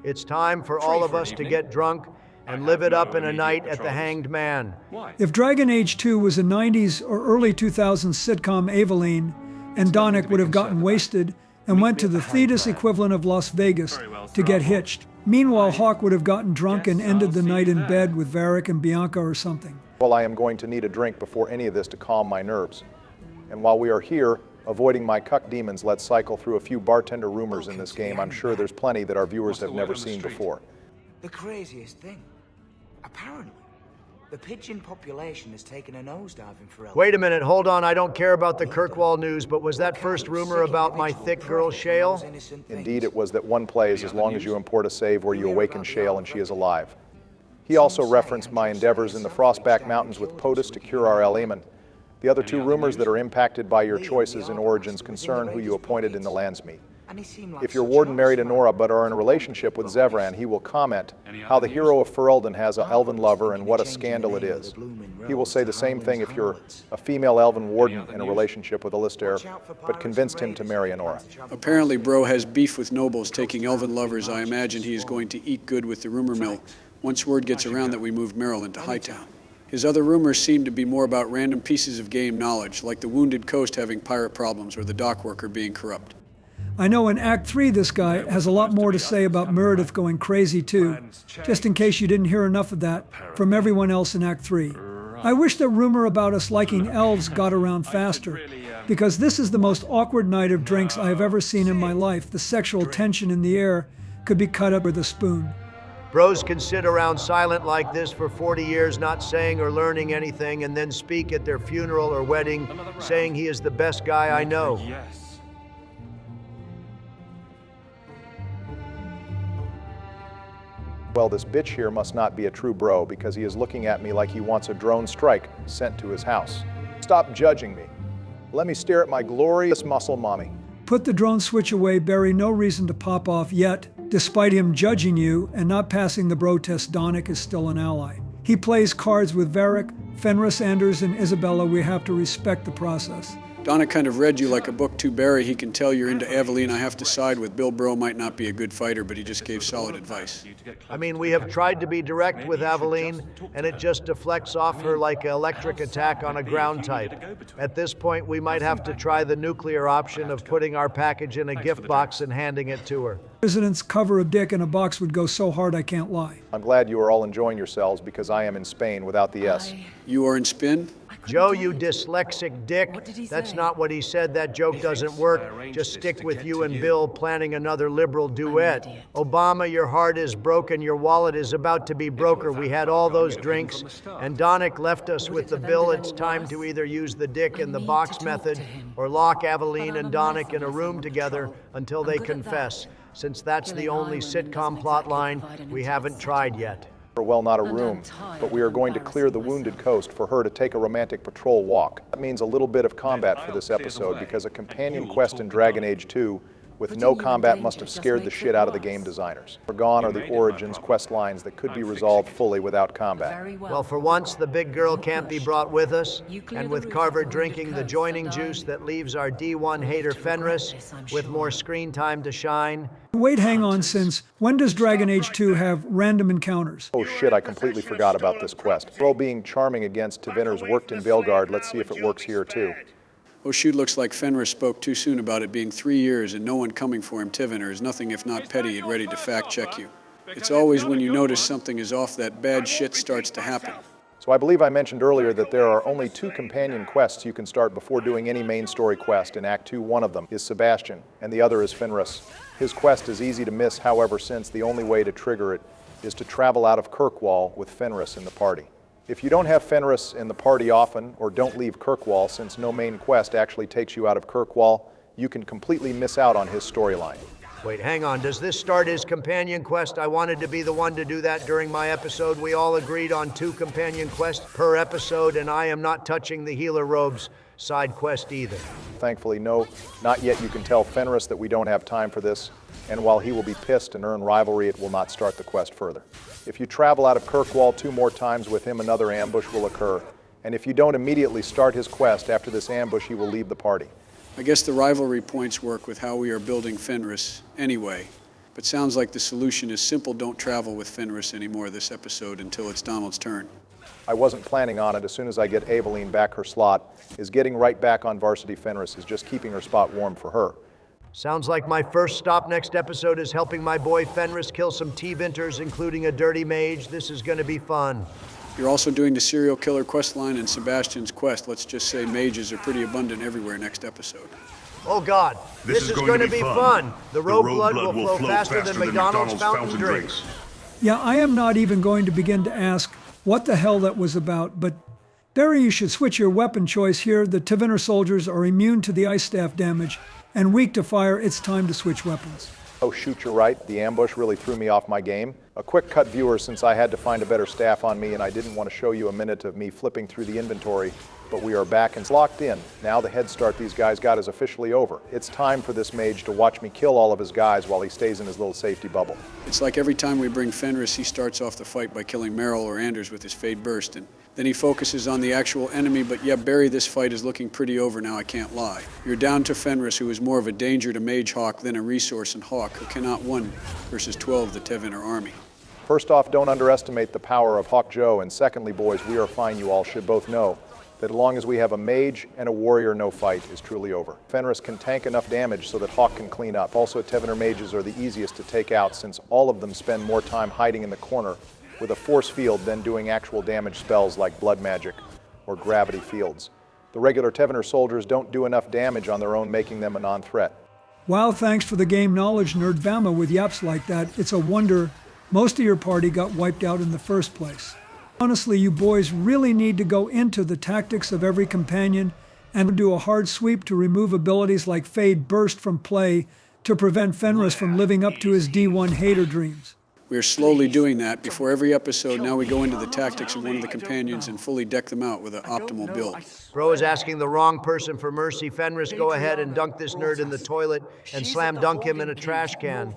It's time for all of us to get drunk and live it up in a night at the Hanged Man. If Dragon Age 2 was a 90s or early 2000s sitcom, Aveline and Donnic would have gotten wasted and went to the Thetis equivalent of Las Vegas to get hitched. Meanwhile, Hawk would have gotten drunk and ended the night in bed with Varric and Bianca or something. Well, I am going to need a drink before any of this to calm my nerves. And while we are here, avoiding my cuck demons, let's cycle through a few bartender rumors in this game. I'm sure there's plenty that our viewers have never seen before. The craziest thing. Apparently, the pigeon population has taken a nosedive in Feynriel. Wait a minute, hold on. I don't care about the Kirkwall news, but was that first rumor about my thick girl Shale? Indeed, it was that one plays as long as you import a save where you awaken Shale and she is alive. He also referenced my endeavors in the Frostback Mountains with POTUS to cure our Elemen. The other 2 rumors that are impacted by your choices in Origins concern who you appointed in the Landsmeet. If your warden married Anora but are in a relationship with Zevran, he will comment how the hero of Ferelden has an elven lover and what a scandal it is. He will say the same thing if you're a female elven warden in a relationship with Alistair, but convinced him to marry Anora. Apparently, Bro has beef with nobles taking elven lovers. I imagine he is going to eat good with the rumor mill once word gets around that we moved Maryland to Hightown. His other rumors seem to be more about random pieces of game knowledge, like the Wounded Coast having pirate problems or the dock worker being corrupt. I know in Act 3 this guy has a lot more to say about Meredith going crazy too, just in case you didn't hear enough of that from everyone else in Act 3. I wish the rumor about us liking elves got around faster, because this is the most awkward night of drinks I have ever seen in my life. The sexual tension in the air could be cut up with a spoon. Bros can sit around silent like this for 40 years, not saying or learning anything, and then speak at their funeral or wedding, saying he is the best guy I know. Well, this bitch here must not be a true bro because he is looking at me like he wants a drone strike sent to his house. Stop judging me. Let me stare at my glorious muscle mommy. Put the drone switch away, Barry. No reason to pop off yet. Despite him judging you and not passing the bro test, Donnic is still an ally. He plays cards with Varric, Fenris, Anders, and Isabela. We have to respect the process. Donnic kind of read you like a book to Barry. He can tell you're into Aveline. I have to side with Bill. Bro might not be a good fighter, but he just gave solid advice. I mean, we have tried to be direct with Aveline, and it just deflects off her like an electric attack on a ground type. At this point, we might have to try the nuclear option of putting our package in a gift box and handing it to her. President's cover of dick in a box would go so hard I can't lie. I'm glad you are all enjoying yourselves because I am in Spain without the S. You are in Spin? Joe, you dyslexic dick. That's not what he said. That joke doesn't work. Just stick with you and Bill planning another liberal duet. Obama, your heart is broken. Your wallet is about to be broker. We had all those drinks, and Donnic left us with the bill. It's time to either use the dick in the box method or lock Aveline and Donnic in a room together until they confess, since that's the only sitcom plot line we haven't tried yet. Well, not a room, but we are going to clear the wounded coast for her to take a romantic patrol walk. That means a little bit of combat for this episode because a companion quest in Dragon Age 2 with no combat must have scared the shit out of the game designers. Gone are the origins quest lines that could be resolved fully without combat. Well, for once, the big girl can't be brought with us, and with Carver drinking the joining juice that leaves our D1 hater Fenris with more screen time to shine. Wait, hang on, since when does Dragon Age 2 have random encounters? Oh shit, I completely forgot about this quest. Girl being charming against Tevinters worked in Veilguard. Let's see if it works here too. Oh shoot, looks like Fenris spoke too soon about it being 3 years and no one coming for him. Tevinter is nothing if not petty and ready to fact check you. It's always when you notice something is off that bad shit starts to happen. So I believe I mentioned earlier that there are only 2 companion quests you can start before doing any main story quest. In Act 2, one of them is Sebastian, and the other is Fenris. His quest is easy to miss, however, since the only way to trigger it is to travel out of Kirkwall with Fenris in the party. If you don't have Fenris in the party often, or don't leave Kirkwall, since no main quest actually takes you out of Kirkwall, you can completely miss out on his storyline. Wait, hang on. Does this start his companion quest? I wanted to be the one to do that during my episode. We all agreed on 2 companion quests per episode, and I am not touching the healer robes side quest either. Thankfully, no, not yet. You can tell Fenris that we don't have time for this, and while he will be pissed and earn rivalry, it will not start the quest further. If you travel out of Kirkwall 2 more times with him, another ambush will occur, and if you don't immediately start his quest after this ambush, he will leave the party. I guess the rivalry points work with how we are building Fenris anyway, but sounds like the solution is simple: don't travel with Fenris anymore this episode until it's Donald's turn. I wasn't planning on it. As soon as I get Aveline back her slot, is getting right back on varsity Fenris is just keeping her spot warm for her. Sounds like my first stop next episode is helping my boy Fenris kill some tevinters, including a dirty mage. This is gonna be fun. You're also doing the serial killer quest line and Sebastian's quest. Let's just say mages are pretty abundant everywhere next episode. Oh God, this is going to be fun. The rogue blood will flow faster than McDonald's fountain drinks. Yeah, I am not even going to begin to ask what the hell that was about, but Barry, you should switch your weapon choice here. The Tevinter soldiers are immune to the ice staff damage and weak to fire. It's time to switch weapons. Oh shoot, you're right. The ambush really threw me off my game. A quick cut, viewer, since I had to find a better staff on me and I didn't want to show you a minute of me flipping through the inventory, but we are back and locked in. Now the head start these guys got is officially over. It's time for this mage to watch me kill all of his guys while he stays in his little safety bubble. It's like every time we bring Fenris, he starts off the fight by killing Merrill or Anders with his Fade Burst, and then he focuses on the actual enemy, but yeah, Barry, this fight is looking pretty over now, I can't lie. You're down to Fenris, who is more of a danger to Mage Hawk than a resource in Hawk, who cannot 1 versus 12 the Tevinter army. First off, don't underestimate the power of Hawk Joe, and secondly, boys, we are fine. You all should both know that as long as we have a mage and a warrior, no fight is truly over. Fenris can tank enough damage so that Hawk can clean up. Also, Tevinter mages are the easiest to take out since all of them spend more time hiding in the corner with a force field than doing actual damage spells like blood magic or gravity fields. The regular Tevinter soldiers don't do enough damage on their own, making them a non-threat. Wow, thanks for the game knowledge, Nerdvama, with yaps like that. It's a wonder most of your party got wiped out in the first place. Honestly, you boys really need to go into the tactics of every companion and do a hard sweep to remove abilities like Fade Burst from play to prevent Fenris from living up to his D1 hater dreams. We are slowly doing that. Before every episode, now we go into the tactics of one of the companions and fully deck them out with an optimal build. Bro is asking the wrong person for mercy. Fenris, go ahead and dunk this nerd in the toilet and slam dunk him in a trash can.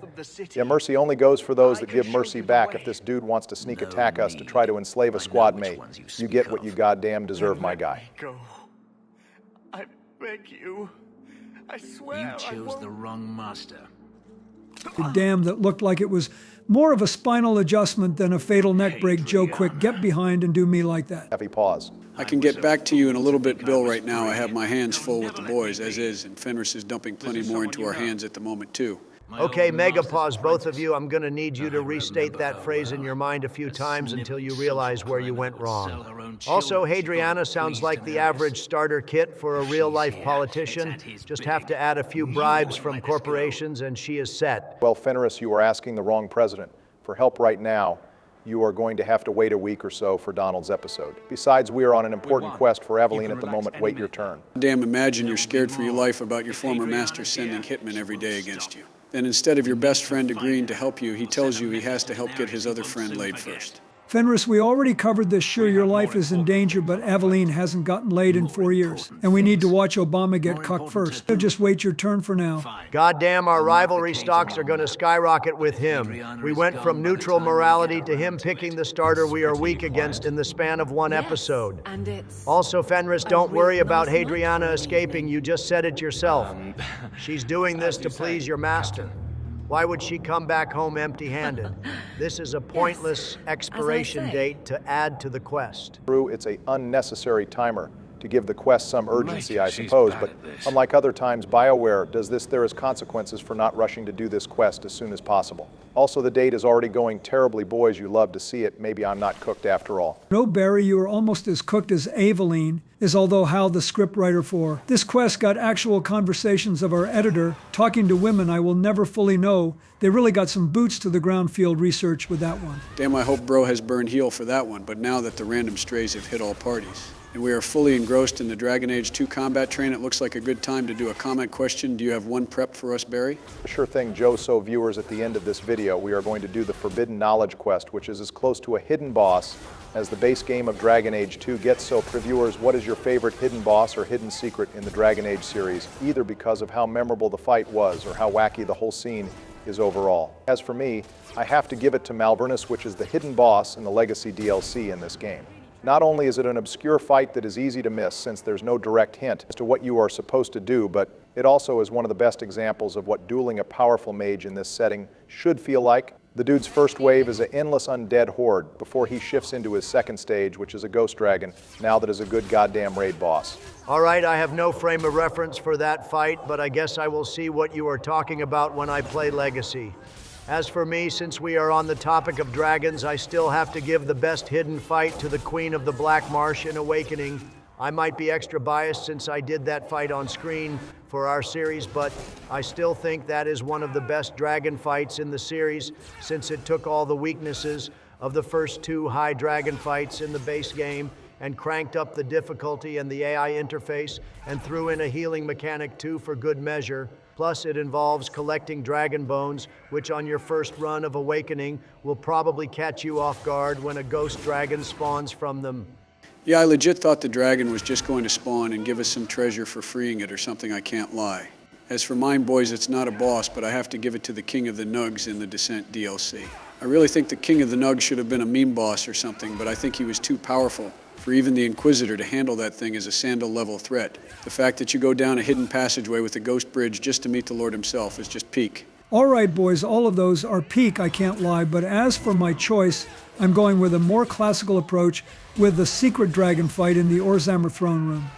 Yeah, mercy only goes for those that give mercy back. If this dude wants to sneak attack us to try to enslave a squad mate, you get what you goddamn deserve, my guy. Go. I beg you. I swear. You chose the wrong master. Damn, that looked like it was more of a spinal adjustment than a fatal neck break. Joe, quick, get behind and do me like that. Heavy pause. I can get back to you in a little bit, Bill. Right now I have my hands full with the boys, as is, and Fenris is dumping plenty more into our hands at the moment, too. Okay, mega pause, both of you. I'm gonna need you to restate that phrase in your mind a few times until you realize where you went wrong. Also, hadriana sounds like the average starter kit for a real-life politician. Just have to add a few bribes from corporations and she is set. Well, Fenris, you are asking the wrong president. For help right now, you are going to have to wait a week or so for Donald's episode. Besides, we are on an important quest for Aveline at the moment. Wait your turn. Damn, imagine you're scared for your life about your former master sending hitmen every day against you. Then instead of your best friend agreeing to help you, he tells you he has to help get his other friend laid first. Fenris, we already covered this. Sure, your life is in danger, but Aveline hasn't gotten laid in 4 years. And we need to watch Obama get cucked first. So just wait your turn for now. Goddamn, our rivalry stocks are going to skyrocket with him. We went from neutral morality to him picking the starter we are weak against in the span of one episode. Also, Fenris, don't worry about Hadriana escaping. You just said it yourself. She's doing this to please your master. Why would she come back home empty-handed? This is a pointless expiration date to add to the quest. True, it's an unnecessary timer to give the quest some urgency, I suppose, but unlike other times, Bioware does this. There is consequences for not rushing to do this quest as soon as possible. Also, the date is already going terribly. Boys, you love to see it. Maybe I'm not cooked after all. No, Barry, you are almost as cooked as Aveline is, although Hal, the scriptwriter for this quest, got actual conversations of our editor talking to women I will never fully know. They really got some boots to the ground field research with that one. Damn, I hope Bro has burned heel for that one, but now that the random strays have hit all parties, and we are fully engrossed in the Dragon Age 2 combat train, it looks like a good time to do a comment question. Do you have one prepped for us, Barry? Sure thing, Joe. So viewers, at the end of this video, we are going to do the Forbidden Knowledge quest, which is as close to a hidden boss as the base game of Dragon Age 2 gets. So, viewers, what is your favorite hidden boss or hidden secret in the Dragon Age series, either because of how memorable the fight was or how wacky the whole scene is overall? As for me, I have to give it to Malvernus, which is the hidden boss in the Legacy DLC in this game. Not only is it an obscure fight that is easy to miss since there's no direct hint as to what you are supposed to do, but it also is one of the best examples of what dueling a powerful mage in this setting should feel like. The dude's first wave is an endless undead horde before he shifts into his second stage, which is a ghost dragon, now that is a good goddamn raid boss. All right, I have no frame of reference for that fight, but I guess I will see what you are talking about when I play Legacy. As for me, since we are on the topic of dragons, I still have to give the best hidden fight to the Queen of the Black Marsh in Awakening. I might be extra biased since I did that fight on screen for our series, but I still think that is one of the best dragon fights in the series since it took all the weaknesses of the first two high dragon fights in the base game and cranked up the difficulty and the AI interface and threw in a healing mechanic too for good measure. Plus, it involves collecting dragon bones, which on your first run of Awakening will probably catch you off guard when a ghost dragon spawns from them. Yeah, I legit thought the dragon was just going to spawn and give us some treasure for freeing it or something, I can't lie. As for mine, boys, it's not a boss, but I have to give it to the King of the Nugs in the Descent DLC. I really think the King of the Nugs should have been a meme boss or something, but I think he was too powerful for even the Inquisitor to handle that thing as a sandal-level threat. The fact that you go down a hidden passageway with a ghost bridge just to meet the Lord himself is just peak. All right, boys, all of those are peak, I can't lie, but as for my choice, I'm going with a more classical approach with the secret dragon fight in the Orzammar throne room.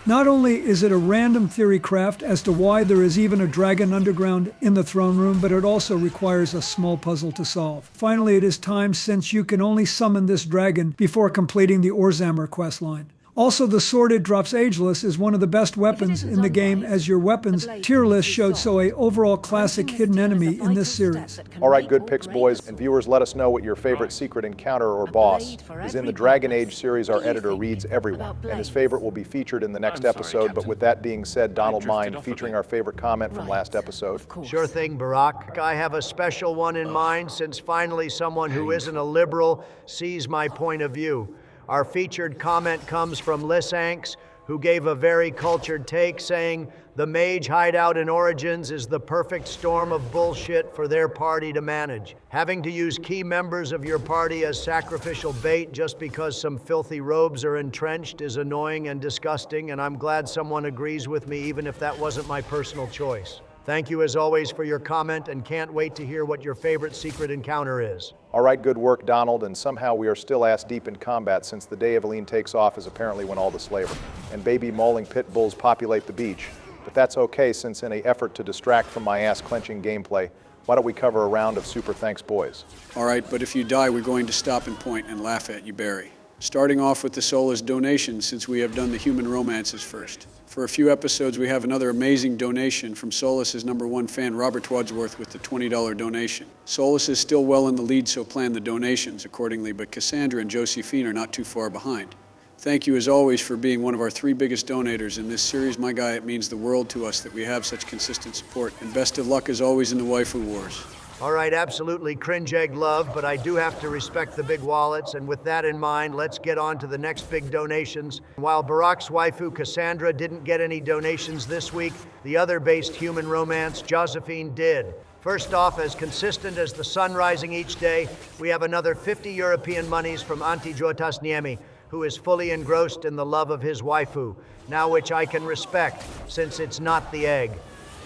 Not only is it a random theory craft as to why there is even a dragon underground in the throne room, but it also requires a small puzzle to solve. Finally, it is time, since you can only summon this dragon before completing the Orzammar questline. Also, the sword it drops ageless is one of the best weapons in the game, as your weapons tier list showed so a overall classic hidden enemy in this series. All right, good picks, boys. And viewers, let us know what your favorite secret encounter or boss is in the Dragon Age series. Our editor reads everyone, and his favorite will be featured in the next episode. But with that being said, Donald Mind featuring our favorite comment from last episode. Sure thing, Barack. I have a special one in mind since finally someone who isn't a liberal sees my point of view. Our featured comment comes from Lysanx, who gave a very cultured take, saying, "The mage hideout in Origins is the perfect storm of bullshit for their party to manage. Having to use key members of your party as sacrificial bait just because some filthy robes are entrenched is annoying and disgusting, and I'm glad someone agrees with me even if that wasn't my personal choice. Thank you as always for your comment, and can't wait to hear what your favorite secret encounter is." All right, good work, Donald, and somehow we are still ass-deep in combat since the day Aveline takes off is apparently when all the slavery and baby mauling pit bulls populate the beach. But that's okay, since in an effort to distract from my ass-clenching gameplay, why don't we cover a round of Super Thanks Boys? All right, but if you die, we're going to stop and point and laugh at you, Barry. Starting off with the Soulless donation, since we have done the human romances first. For a few episodes, we have another amazing donation from Soulless's #1 fan, Robert Wadsworth, with the $20 donation. Soulless is still well in the lead, so plan the donations accordingly, but Cassandra and Josephine are not too far behind. Thank you, as always, for being one of our 3 biggest donators in this series. My guy, it means the world to us that we have such consistent support. And best of luck, as always, in the waifu wars. All right, absolutely cringe-egg love, but I do have to respect the big wallets, and with that in mind, let's get on to the next big donations. While Barack's waifu Cassandra didn't get any donations this week, the other based human romance, Josephine, did. First off, as consistent as the sun rising each day, we have another 50 European monies from Antijotas Niemi, who is fully engrossed in the love of his waifu, now which I can respect, since it's not the egg.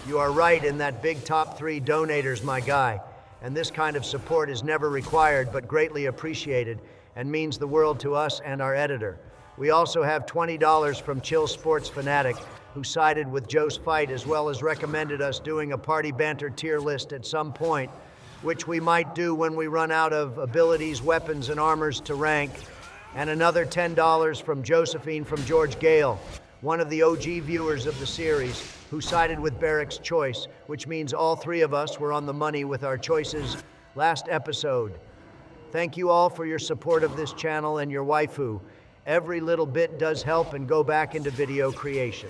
You are right in that big top 3 donators, my guy. And this kind of support is never required, but greatly appreciated, and means the world to us and our editor. We also have $20 from Chill Sports Fanatic, who sided with Joe's fight, as well as recommended us doing a party banter tier list at some point, which we might do when we run out of abilities, weapons, and armors to rank. And another $10 from Josephine from George Gale, one of the OG viewers of the series, who sided with Barrick's choice, which means all 3 of us were on the money with our choices last episode. Thank you all for your support of this channel and your waifu. Every little bit does help and go back into video creation.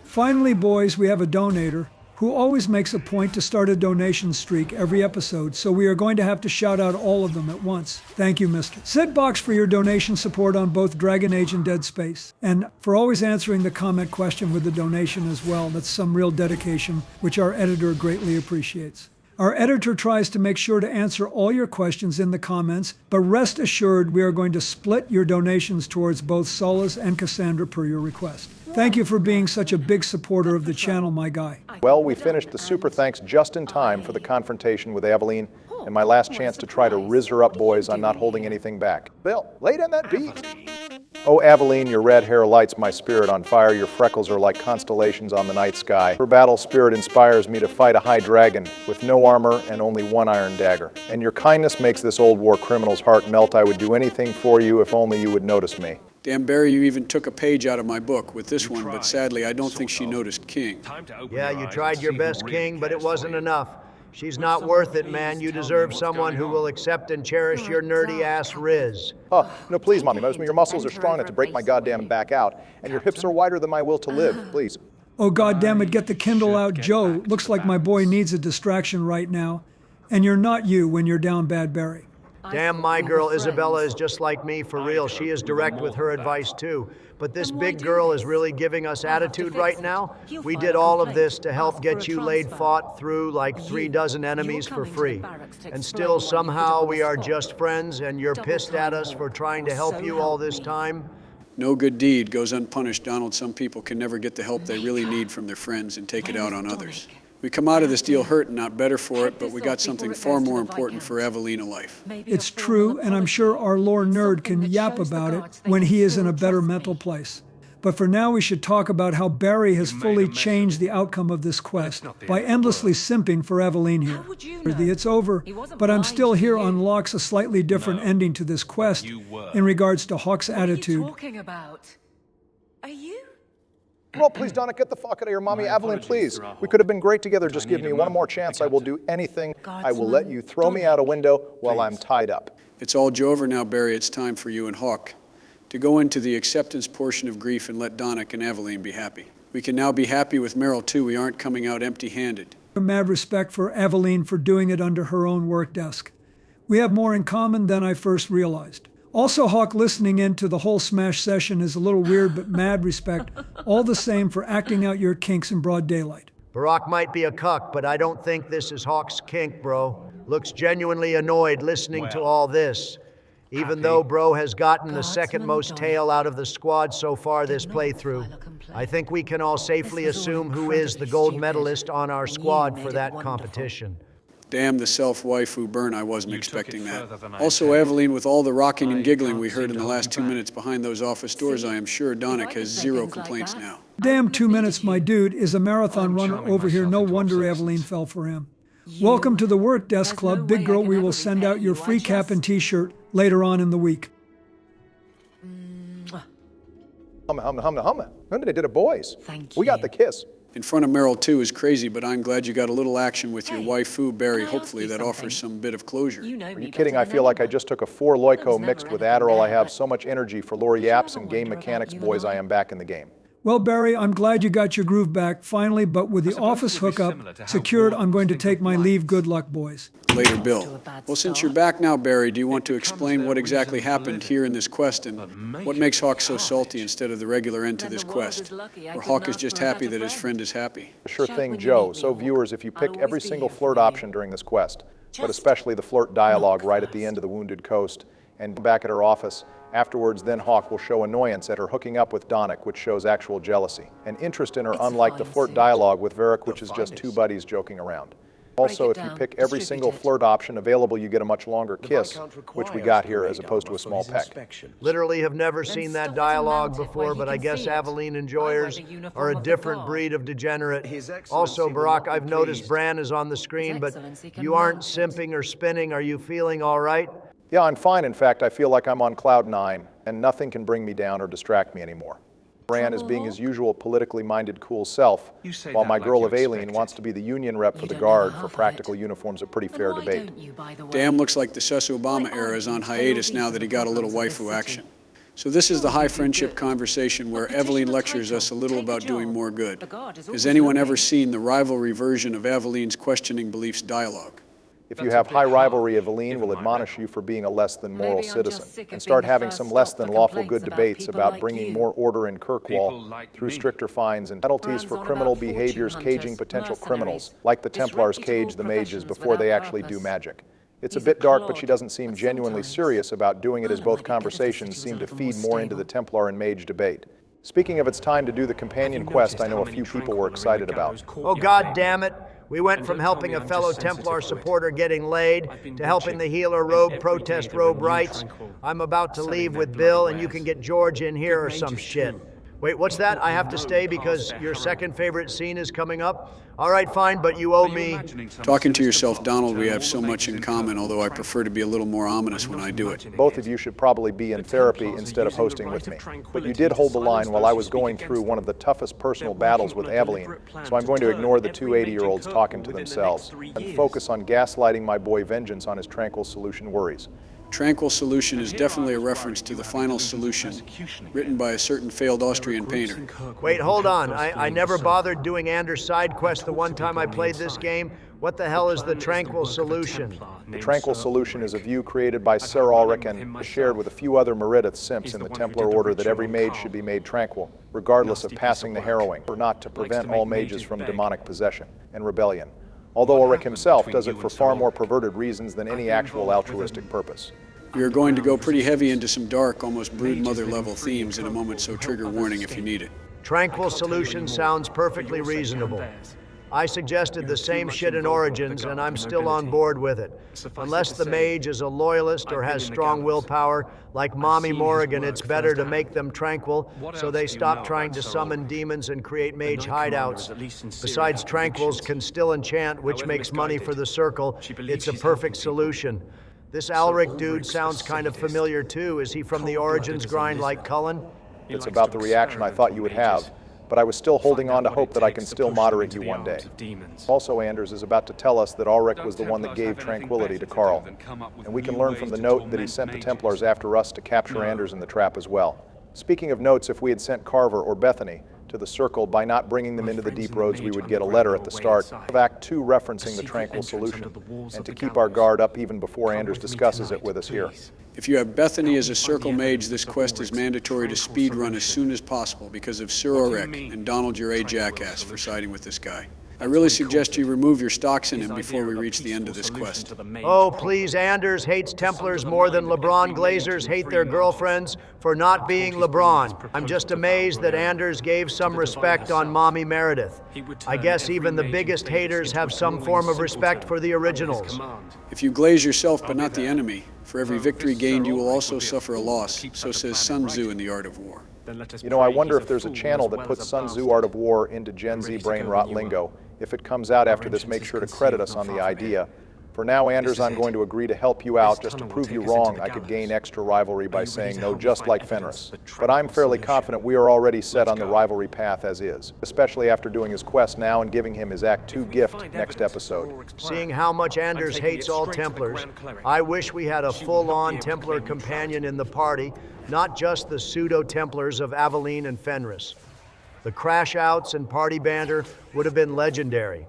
Finally, boys, we have a donator who always makes a point to start a donation streak every episode, so we are going to have to shout out all of them at once. Thank you, Mr. Sidbox, for your donation support on both Dragon Age and Dead Space, and for always answering the comment question with the donation as well. That's some real dedication, which our editor greatly appreciates. Our editor tries to make sure to answer all your questions in the comments, but rest assured we are going to split your donations towards both Solas and Cassandra per your request. Thank you for being such a big supporter of the channel, my guy. Well, we finished the super thanks just in time for the confrontation with Aveline, and my last chance to try to riz her up, boys. I'm not holding anything back. Bill, lay down that beat. Oh, Aveline, your red hair lights my spirit on fire. Your freckles are like constellations on the night sky. Your battle spirit inspires me to fight a high dragon with no armor and only one iron dagger. And your kindness makes this old war criminal's heart melt. I would do anything for you if only you would notice me. Damn, Barry, you even took a page out of my book with this one, but sadly, I don't think she noticed King. Yeah, you tried your best, King, but it wasn't enough. She's not worth it, man. You deserve someone who will accept and cherish your nerdy-ass riz. Oh, no, please, Mommy. Your muscles are strong enough to break my goddamn back out, and your hips are wider than my will to live. Please. Oh, goddammit, get the Kindle out, Joe. Looks like my boy needs a distraction right now. And you're not you when you're down bad, Barry. Damn, my girl Isabela is just like me, for real. She is direct with her advice, too. But this big girl is really giving us attitude right now. We did all of this to help get you fought through like 3 dozen enemies for free. And still, somehow, we are just friends, and you're pissed at us for trying to help you all this time? No good deed goes unpunished, Donald. Some people can never get the help they really need from their friends and take it out on others. We come out of this deal hurt and not better for it, but we got something far more important for Aveline life. It's true, and I'm sure our lore nerd can yap about it when he is in a better mental place. But for now, we should talk about how Barry has fully changed the outcome of this quest by endlessly simping for Aveline here. It's over, but I'm still here unlocks a slightly different ending to this quest in regards to Hawk's attitude. Are you? Well, please, Donna, get the fuck out of here. Mommy, Aveline, please. We could have been great together. Just give me one more chance. I will do anything. I will let you throw me out a window while I'm tied up. It's all over now, Barry. It's time for you and Hawk to go into the acceptance portion of grief and let Donnic and Aveline be happy. We can now be happy with Meryl, too. We aren't coming out empty-handed. Mad respect for Aveline for doing it under her own work desk. We have more in common than I first realized. Also, Hawk listening in to the whole Smash session is a little weird, but mad respect all the same for acting out your kinks in broad daylight. Barack might be a cuck, but I don't think this is Hawk's kink, bro. Looks genuinely annoyed listening to all this. Even though bro has gotten the second most tail out of the squad so far this playthrough, I think we can all safely assume who is the gold medalist on our squad for that competition. Damn the self-waifu burn, I wasn't expecting that. Also, Aveline, with all the rocking and giggling we heard in the last 2 minutes behind those office doors, I am sure Donnic has 0 complaints now. Damn 2 minutes, my dude, is a marathon runner over here. No wonder Aveline fell for him. Welcome to the Work Desk Club. Big girl, we will send out your free cap and t-shirt later on in the week. Humma. When did it a boys? We got the kiss. In front of Meryl, too, is crazy, but I'm glad you got a little action with your waifu, Barry. Hopefully that offers some bit of closure. Are you kidding? I feel like I just took a 4 Loico mixed with Adderall. I have so much energy for lore yaps and game mechanics, boys. I am back in the game. Well, Barry, I'm glad you got your groove back finally, but with the office hookup secured, I'm going to take my leave. Good luck, boys. Later, Bill. Well, since you're back now, Barry, do you want to explain what exactly happened here in this quest and what makes Hawk so salty instead of the regular end to this quest? Or Hawk is just happy that his friend is happy? Sure thing, Joe. So viewers, if you pick every single flirt option during this quest, but especially the flirt dialogue right at the end of the Wounded Coast, and back at her office, afterwards, then Hawk will show annoyance at her hooking up with Donnic, which shows actual jealousy, and interest in her, unlike the flirt dialogue with Varric, which is just two buddies joking around. Also, if you pick every single flirt option available, you get a a longer kiss, which we got here as opposed to a small peck. Literally have never seen that dialogue before, but I guess Aveline enjoyers are a different breed of degenerate. Also, Barack, I've noticed Bran is on the screen, but you aren't simping or spinning. Are you feeling all right? Yeah, I'm fine. In fact, I feel like I'm on cloud 9, and nothing can bring me down or distract me anymore. Bran is being his usual politically minded, cool self, while my girl Aveline wants to be the union rep for the Guard for practical uniforms, a pretty fair debate. Damn, looks like the Sus Obama era is on hiatus now that he got a little waifu action. So this is the high friendship conversation where Aveline lectures us a little about doing more good. Has anyone ever seen the rivalry version of Aveline's questioning beliefs dialogue? If you have high rivalry, Aveline will admonish you for being a less than moral citizen and start having some less than lawful good debates about bringing more order in Kirkwall through stricter fines and penalties for criminal behaviors, caging potential criminals, like the Templars cage the mages before they actually do magic. It's a bit dark, but she doesn't seem genuinely serious about doing it, as both conversations seem to feed more into the Templar and mage debate. Speaking of its time to do the companion quest, I know a few people were excited about. Oh, God damn it. We went from helping a fellow Templar supporter getting laid to helping the healer robe protest robe rights. I'm about to leave with Bill, and you can get George in here or some shit. Wait, what's that? I have to stay because your second favorite scene is coming up? All right, fine, but you owe me. Talking to yourself, Donald, we have so much in common, although I prefer to be a little more ominous when I do it. Both of you should probably be in therapy instead of hosting with me. But you did hold the line while I was going through one of the toughest personal battles with Aveline, so I'm going to ignore the two 80-year-olds talking to themselves and focus on gaslighting my boy Vengeance on his Tranquil Solution worries. Tranquil Solution is definitely a reference to The Final Solution, written by a certain failed Austrian painter. Wait, hold on. I never bothered doing Anders' side quest the one time I played this game. What the hell is the Tranquil Solution? The Tranquil Solution is a view created by Sir Ulrich and shared with a few other Meredith simps in the Templar Order that every mage should be made tranquil, regardless of passing the harrowing, or not to prevent all mages from demonic possession and rebellion. Although Ulrich himself does it for far more perverted reasons than any actual altruistic purpose. You're going to go pretty heavy into some dark, almost broodmother level themes in a moment, so trigger warning if you need it. Tranquil Solution sounds perfectly reasonable. I suggested the same shit in Origins, and I'm still on board with it. Unless the mage is a loyalist or has strong willpower, like Mommy Morrigan, it's better to make them tranquil so they stop trying to summon demons and create mage hideouts. Besides, tranquils can still enchant, which makes money for the Circle. It's a perfect solution. This Ulrich dude sounds kind of familiar too. Is he from the Origins grind like Cullen? It's about the reaction I thought you would have, but I was still holding on to hope that I can still moderate you one day. Also, Anders is about to tell us that Ulrich was the one that gave tranquility to Carl, and we can learn from the note that he sent the Templars after us to capture Anders in the trap as well. Speaking of notes, if we had sent Carver or Bethany to the Circle by not bringing them into the deep roads, we would get a letter at the start of Act 2 referencing the Tranquil Solution, and to keep our guard up even before Anders discusses it with us here. If you have Bethany as a Circle mage, this quest is mandatory to speedrun as soon as possible because of Sir Ulrich and Donald, your a jackass, for siding with this guy. I really suggest you remove your stocks in him before we reach the end of this quest. Oh, please, Anders hates Templars more than LeBron Glazers hate their girlfriends for not being LeBron. I'm just amazed that Anders gave some respect on Mommy Meredith. I guess even the biggest haters have some form of respect for the originals. If you glaze yourself but not the enemy, for every victory gained you will also suffer a loss, so says Sun Tzu in The Art of War. You know, I wonder if there's a channel that puts Sun Tzu Art of War into Gen Z brain rot lingo. If it comes out after this, make sure to credit us on the idea. For now, Anders, I'm going to agree to help you out. Just to prove you wrong, I could gain extra rivalry by saying no, just like Fenris. But I'm fairly confident we are already set on the rivalry path as is, especially after doing his quest now and giving him his Act 2 gift next episode. Seeing how much Anders hates all Templars, I wish we had a full-on Templar companion in the party, not just the pseudo-Templars of Aveline and Fenris. The crash outs and party banter would have been legendary.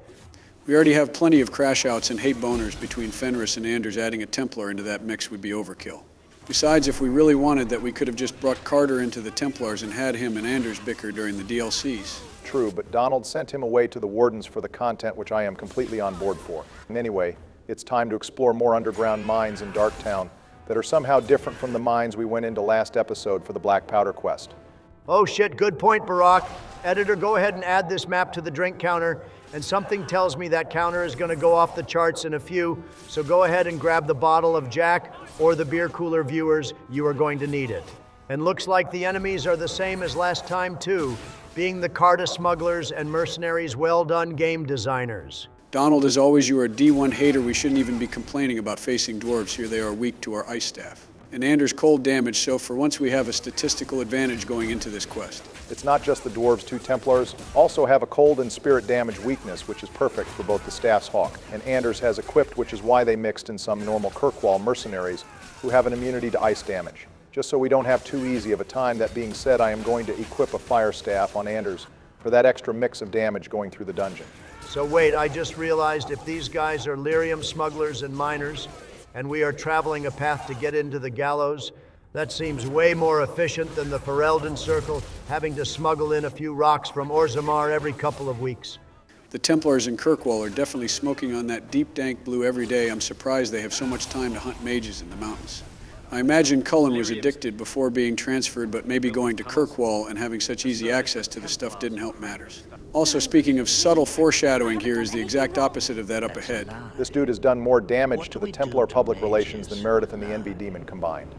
We already have plenty of crash outs and hate boners between Fenris and Anders. Adding a Templar into that mix would be overkill. Besides, if we really wanted that, we could have just brought Carter into the Templars and had him and Anders bicker during the DLCs. True, but Donald sent him away to the Wardens for the content, which I am completely on board for. And anyway, it's time to explore more underground mines in Darktown that are somehow different from the mines we went into last episode for the Black Powder quest. Oh shit, good point, Barack. Editor, go ahead and add this map to the drink counter, and something tells me that counter is gonna go off the charts in a few, so go ahead and grab the bottle of Jack or the beer cooler, viewers, you are going to need it. And looks like the enemies are the same as last time too, being the Carta smugglers and mercenaries. Well done, game designers. Donald, as always, you are a D1 hater. We shouldn't even be complaining about facing dwarves. Here they are weak to our ice staff. And Anders cold damage, so for once we have a statistical advantage going into this quest. It's not just the dwarves. 2 Templars also have a cold and spirit damage weakness, which is perfect for both the staff's hawk. And Anders has equipped, which is why they mixed in some normal Kirkwall mercenaries who have an immunity to ice damage. Just so we don't have too easy of a time, that being said, I am going to equip a fire staff on Anders for that extra mix of damage going through the dungeon. So wait, I just realized if these guys are lyrium smugglers and miners, and we are traveling a path to get into the gallows, that seems way more efficient than the Ferelden Circle having to smuggle in a few rocks from Orzammar every couple of weeks. The Templars in Kirkwall are definitely smoking on that deep dank blue every day. I'm surprised they have so much time to hunt mages in the mountains. I imagine Cullen was addicted before being transferred, but maybe going to Kirkwall and having such easy access to the stuff didn't help matters. Also, speaking of subtle foreshadowing, here is the exact opposite of that up ahead. This dude has done more damage to the Templar public relations than Meredith and the Envy Demon combined.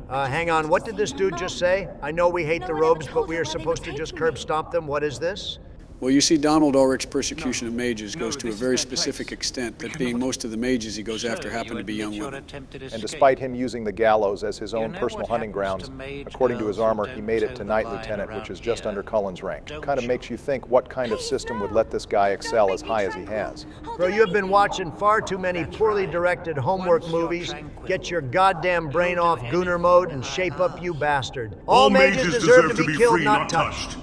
Hang on, what did this dude just say? I know we hate the robes, but we are supposed to just curb stomp them. What is this? Well, you see, Donald Ulrich's persecution of mages goes to a very specific extent, that being most of the mages he goes after happen to be young women. And despite him using the gallows as his own personal hunting grounds, according to his armor, he made it to Knight Lieutenant, which is just under Cullen's rank. Kind of makes you think what kind of system would let this guy excel as high as he has. Bro, you have been watching far too many poorly directed homework movies. Get your goddamn brain off Gooner mode and shape up, you bastard. All mages deserve to be killed, not touched.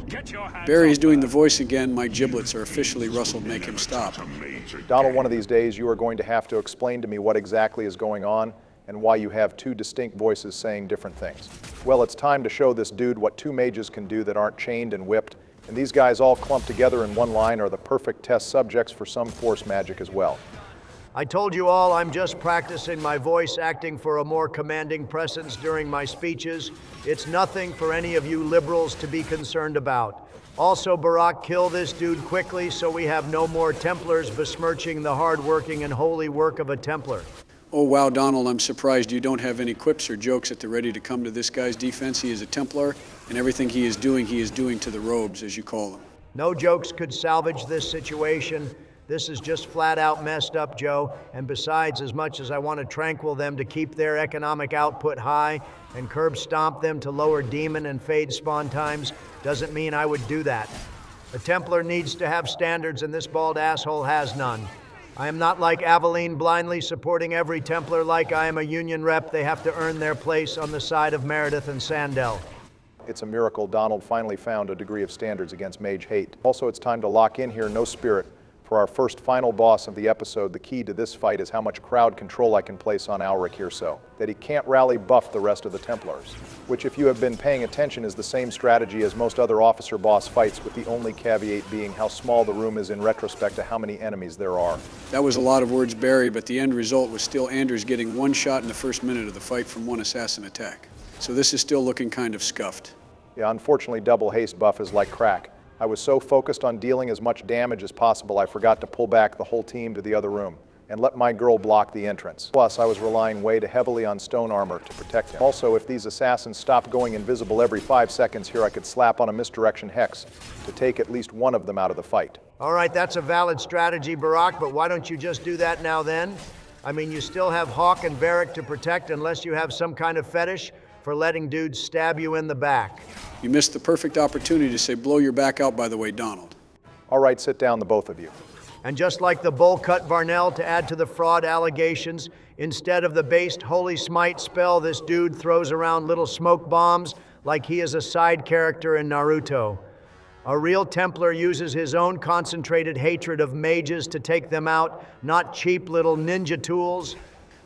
Barry's doing the voice again. My giblets are officially rustled. Make him stop. Donald, one of these days you are going to have to explain to me what exactly is going on and why you have 2 distinct voices saying different things. Well, it's time to show this dude what 2 mages can do that aren't chained and whipped, and these guys all clumped together in one line are the perfect test subjects for some force magic as well. I told you all I'm just practicing my voice acting for a more commanding presence during my speeches. It's nothing for any of you liberals to be concerned about. Also, Barack, kill this dude quickly so we have no more Templars besmirching the hard-working and holy work of a Templar. Oh wow, Donald, I'm surprised you don't have any quips or jokes at the ready to come to this guy's defense. He is a Templar, and everything he is doing to the robes, as you call them. No jokes could salvage this situation. This is just flat out messed up, Joe. And besides, as much as I want to tranquil them to keep their economic output high and curb stomp them to lower demon and fade spawn times, doesn't mean I would do that. A Templar needs to have standards, and this bald asshole has none. I am not like Aveline, blindly supporting every Templar like I am a union rep. They have to earn their place on the side of Meredith and Sandel. It's a miracle Donald finally found a degree of standards against mage hate. Also, it's time to lock in here No Spirit. For our first final boss of the episode, the key to this fight is how much crowd control I can place on Alric here so that he can't rally buff the rest of the Templars, which if you have been paying attention is the same strategy as most other officer boss fights, with the only caveat being how small the room is in retrospect to how many enemies there are. That was a lot of words, Barry, but the end result was still Anders getting 1 shot in the first minute of the fight from 1 assassin attack. So this is still looking kind of scuffed. Yeah, unfortunately double haste buff is like crack. I was so focused on dealing as much damage as possible, I forgot to pull back the whole team to the other room and let my girl block the entrance. Plus, I was relying way too heavily on stone armor to protect him. Also, if these assassins stopped going invisible every 5 seconds here, I could slap on a misdirection hex to take at least one of them out of the fight. All right, that's a valid strategy, Barack, but why don't you just do that now then? I mean, you still have Hawk and Varric to protect unless you have some kind of fetish for letting dudes stab you in the back. You missed the perfect opportunity to say blow your back out, by the way, Donald. All right, sit down, the both of you. And just like the bowl cut Varnell to add to the fraud allegations, instead of the based Holy Smite spell, this dude throws around little smoke bombs like he is a side character in Naruto. A real Templar uses his own concentrated hatred of mages to take them out, not cheap little ninja tools.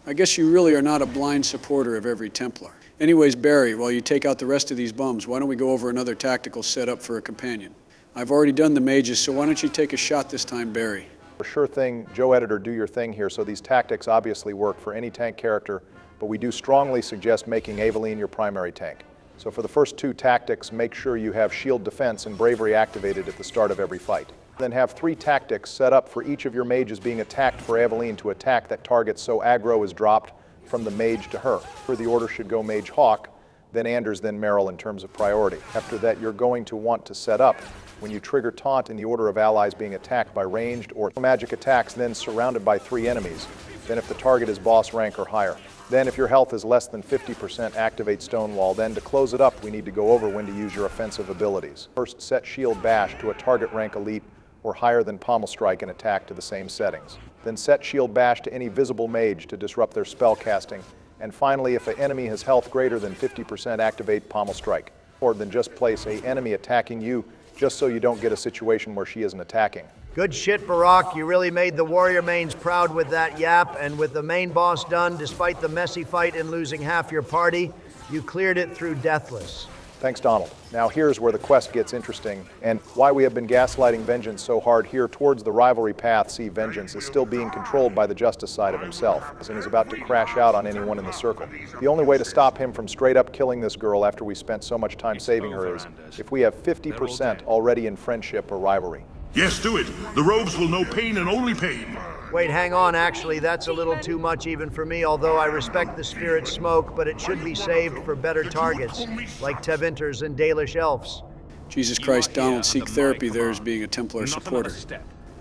I guess you really are not a blind supporter of every Templar. Anyways, Barry, while you take out the rest of these bums, why don't we go over another tactical setup for a companion? I've already done the mages, so why don't you take a shot this time, Barry? Sure thing, Joe Editor, do your thing here. So these tactics obviously work for any tank character, but we do strongly suggest making Aveline your primary tank. So for the first two tactics, make sure you have shield defense and bravery activated at the start of every fight. Then have 3 tactics set up for each of your mages being attacked for Aveline to attack that target so aggro is dropped from the mage to her. For the order should go Mage Hawk, then Anders, then Merrill in terms of priority. After that, you're going to want to set up when you trigger taunt in the order of allies being attacked by ranged or magic attacks, then surrounded by 3 enemies. Then if the target is boss rank or higher. Then if your health is less than 50%, activate Stonewall. Then to close it up, we need to go over when to use your offensive abilities. First, set Shield Bash to a target rank elite or higher than Pommel Strike and attack to the same settings. Then set Shield Bash to any visible mage to disrupt their spell casting. And finally, if an enemy has health greater than 50%, activate Pommel Strike. Or then just place an enemy attacking you, just so you don't get a situation where she isn't attacking. Good shit, Barak. You really made the warrior mains proud with that yap, and with the main boss done, despite the messy fight and losing half your party, you cleared it through deathless. Thanks, Donald. Now here's where the quest gets interesting, and why we have been gaslighting Vengeance so hard here towards the rivalry path. See, Vengeance is still being controlled by the justice side of himself, and is about to crash out on anyone in the circle. The only way to stop him from straight up killing this girl after we spent so much time saving her is if we have 50% already in friendship or rivalry. Yes, do it. The robes will know pain and only pain. Wait, hang on, actually, that's a little too much even for me, although I respect the spirit smoke, but it should be saved for better targets, like tevinters and Dalish elves. Jesus Christ, Donald, seek therapy there as being a Templar supporter.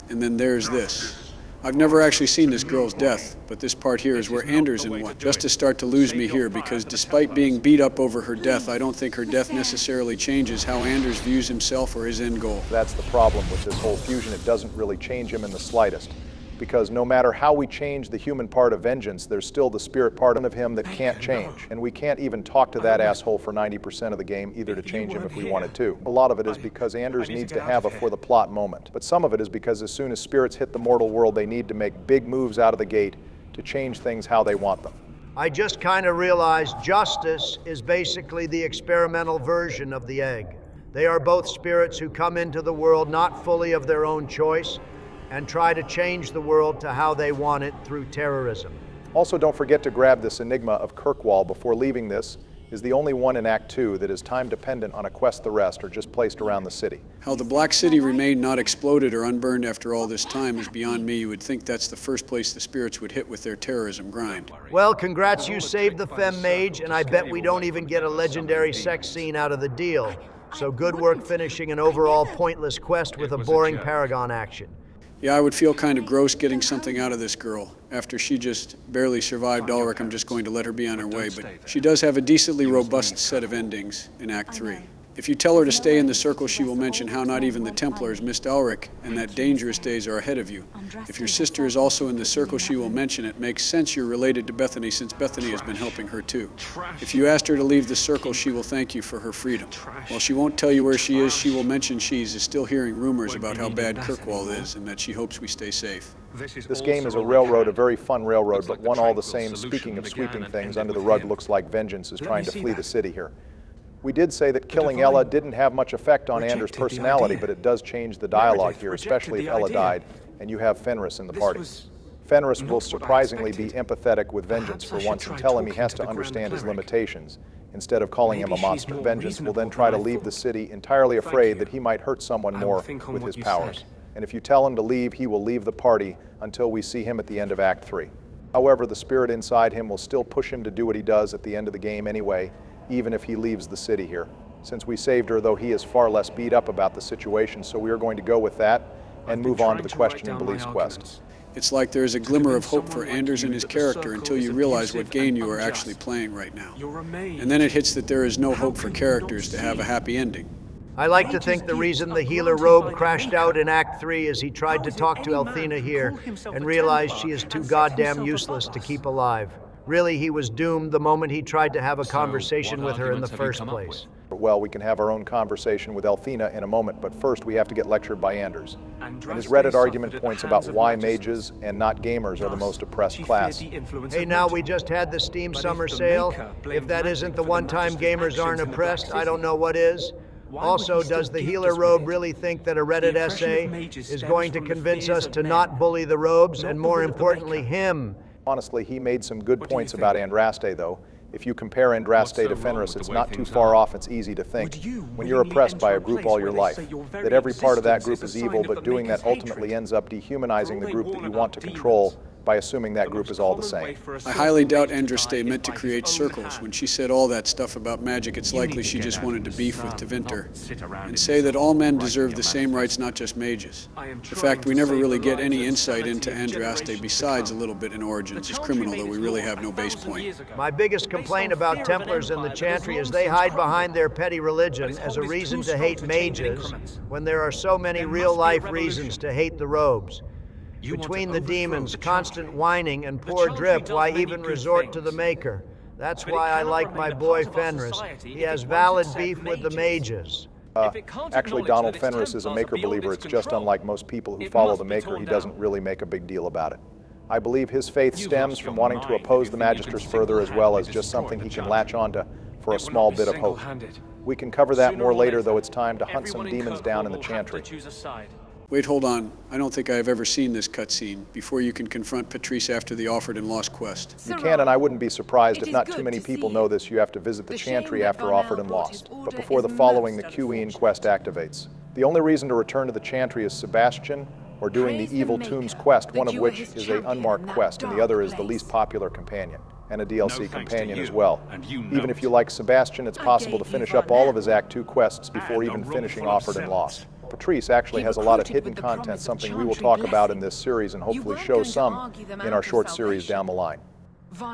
And then there's this. I've never actually seen this girl's death, but this part here is where Anders and what. Justice start to lose me here, because despite being beat up over her death, I don't think her death necessarily changes how Anders views himself or his end goal. That's the problem with this whole fusion. It doesn't really change him in the slightest. Because no matter how we change the human part of Vengeance, there's still the spirit part of him that can't change. And we can't even talk to that asshole for 90% of the game, either to change him if we wanted to. A lot of it is because Anders needs to have a for the plot moment. But some of it is because as soon as spirits hit the mortal world, they need to make big moves out of the gate to change things how they want them. I just kind of realized Justice is basically the experimental version of the egg. They are both spirits who come into the world not fully of their own choice, and try to change the world to how they want it through terrorism. Also, don't forget to grab this enigma of Kirkwall before leaving. This is the only one in Act 2 that is time dependent on a quest. The rest are just placed around the city. How the Black City remained not exploded or unburned after all this time is beyond me. You would think that's the first place the spirits would hit with their terrorism grind. Well, congrats, you saved the Femme Mage, and I bet we don't even get a legendary sex scene out of the deal. So good work finishing an overall pointless quest with a boring Paragon action. Yeah, I would feel kind of gross getting something out of this girl. After she just barely survived Ulrich, I'm just going to let her be on her way. But she does have a decently robust set of endings in Act 3. If you tell her to stay in the circle, she will mention how not even the Templars missed Ulrich and that dangerous days are ahead of you. If your sister is also in the circle, she will mention it. Makes sense you're related to Bethany, since Bethany has been helping her too. If you asked her to leave the circle, she will thank you for her freedom. While she won't tell you where she is, she will mention she is still hearing rumors about how bad Kirkwall is and that she hopes we stay safe. This game is a railroad, a very fun railroad, but one all the same. Speaking of sweeping things under the rug, looks like Vengeance is trying to flee the city here. We did say that killing Ella didn't have much effect on Anders' personality, but it does change the dialogue here, especially if Ella died and you have Fenris in the party. Fenris will surprisingly be empathetic with Vengeance for once and tell him he has to understand his limitations, instead of calling him a monster. Vengeance will then try to leave the city entirely afraid that he might hurt someone more with his powers. And if you tell him to leave, he will leave the party until we see him at the end of Act 3. However, the spirit inside him will still push him to do what he does at the end of the game anyway, even if he leaves the city here. Since we saved her, though, he is far less beat up about the situation, so we are going to go with that and move on to the questioning beliefs quest. It's like there is a glimmer of hope for Anders and his character until you realize what game you are actually playing right now. And then it hits that there is no hope for characters to have a happy ending. I like to think the reason the healer robe crashed out in Act 3 is he tried to talk to Althena here and realized she is too goddamn useless to keep alive. Really, he was doomed the moment he tried to have a conversation with her in the first place. Well, we can have our own conversation with Elthina in a moment, but first we have to get lectured by Anders. And his Reddit argument points about why mages and not gamers are the most oppressed class. Hey, now we just had the Steam Summer Sale. If that isn't the one time gamers aren't oppressed, I don't know what is. Also, does the healer robe really think that a Reddit essay is going to convince us to not bully the robes, and more importantly, him? Honestly, he made some good points about Andraste, though. If you compare Andraste to Fenris, it's not too far off. It's easy to think, when you're oppressed by a group all your life, that every part of that group is evil, but doing that ultimately ends up dehumanizing the group that you want to control by assuming that group is all the same. I highly doubt Andraste meant to create circles. When she said all that stuff about magic, it's likely she just wanted to beef with Tevinter and say that all men deserve the same rights, not just mages. The fact we never really get any insight into Andraste besides a little bit in Origins is criminal, though we really have no base point. My biggest complaint about Templars and the Chantry is they hide behind their petty religion as a reason to hate mages when there are so many real-life reasons to hate the robes. Between the demons, constant whining, and poor drip, why even resort to the Maker? That's why I like my boy Fenris. He has valid beef with the mages. Actually, Donald Fenris is a Maker believer. It's just unlike most people who follow the Maker, he doesn't really make a big deal about it. I believe his faith stems from wanting to oppose the Magisters further, as well as just something he can latch onto for a small bit of hope. We can cover that more later, though it's time to hunt some demons down in the Chantry. Wait, hold on. I don't think I've ever seen this cutscene, before you can confront Patrice after the Offered and Lost quest. You can, and I wouldn't be surprised if not too many people know this. You have to visit the Chantry after Offered and Lost, but before the following, the Queen quest activates. The only reason to return to the Chantry is Sebastian, or doing the Evil Tombs quest, one of which is an unmarked quest, and the other is the least popular companion, and a DLC companion as well. Even if you like Sebastian, it's possible to finish up all of his Act 2 quests before even finishing Offered and Lost. Patrice actually has a lot of hidden content, something we will talk about in this series and hopefully show some in our short series down the line.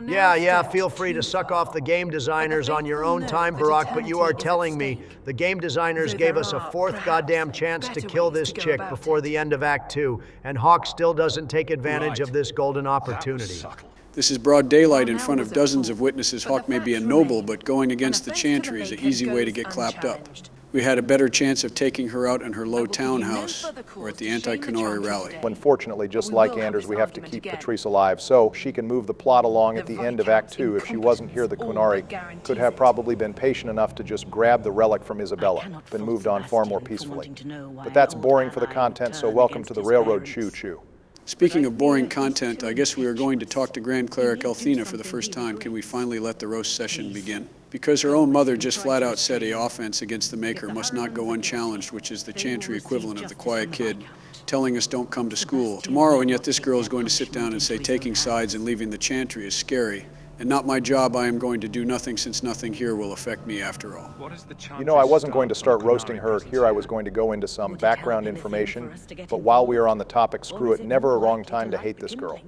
Yeah, feel free to suck off the game designers on your own time, Barack, but you are telling me the game designers gave us a fourth goddamn chance to kill this chick before the end of Act 2, and Hawk still doesn't take advantage of this golden opportunity. This is broad daylight in front of dozens of witnesses. Hawk may be a noble, but going against the Chantry is an easy way to get clapped up. We had a better chance of taking her out in her low townhouse or at the anti-Qunari rally. Unfortunately, just like Anders, we have to keep Patrice alive so she can move the plot along at the end of Act 2. If she wasn't here, the Qunari could have probably been patient enough to just grab the relic from Isabela, then moved on far more peacefully. But that's boring for the content, so welcome to the Railroad Choo-Choo. Speaking of boring content, I guess we are going to talk to Grand Cleric Elthina for the first time. Can we finally let the roast session begin? Because her own mother just flat out said a offense against the Maker must not go unchallenged, which is the Chantry equivalent of the quiet kid telling us don't come to school tomorrow, and yet this girl is going to sit down and say taking sides and leaving the Chantry is scary. And not my job. I am going to do nothing, since nothing here will affect me after all. You know, I wasn't going to start roasting her here. I was going to go into some background information, but while we are on the topic, screw it, never a wrong time to hate this girl.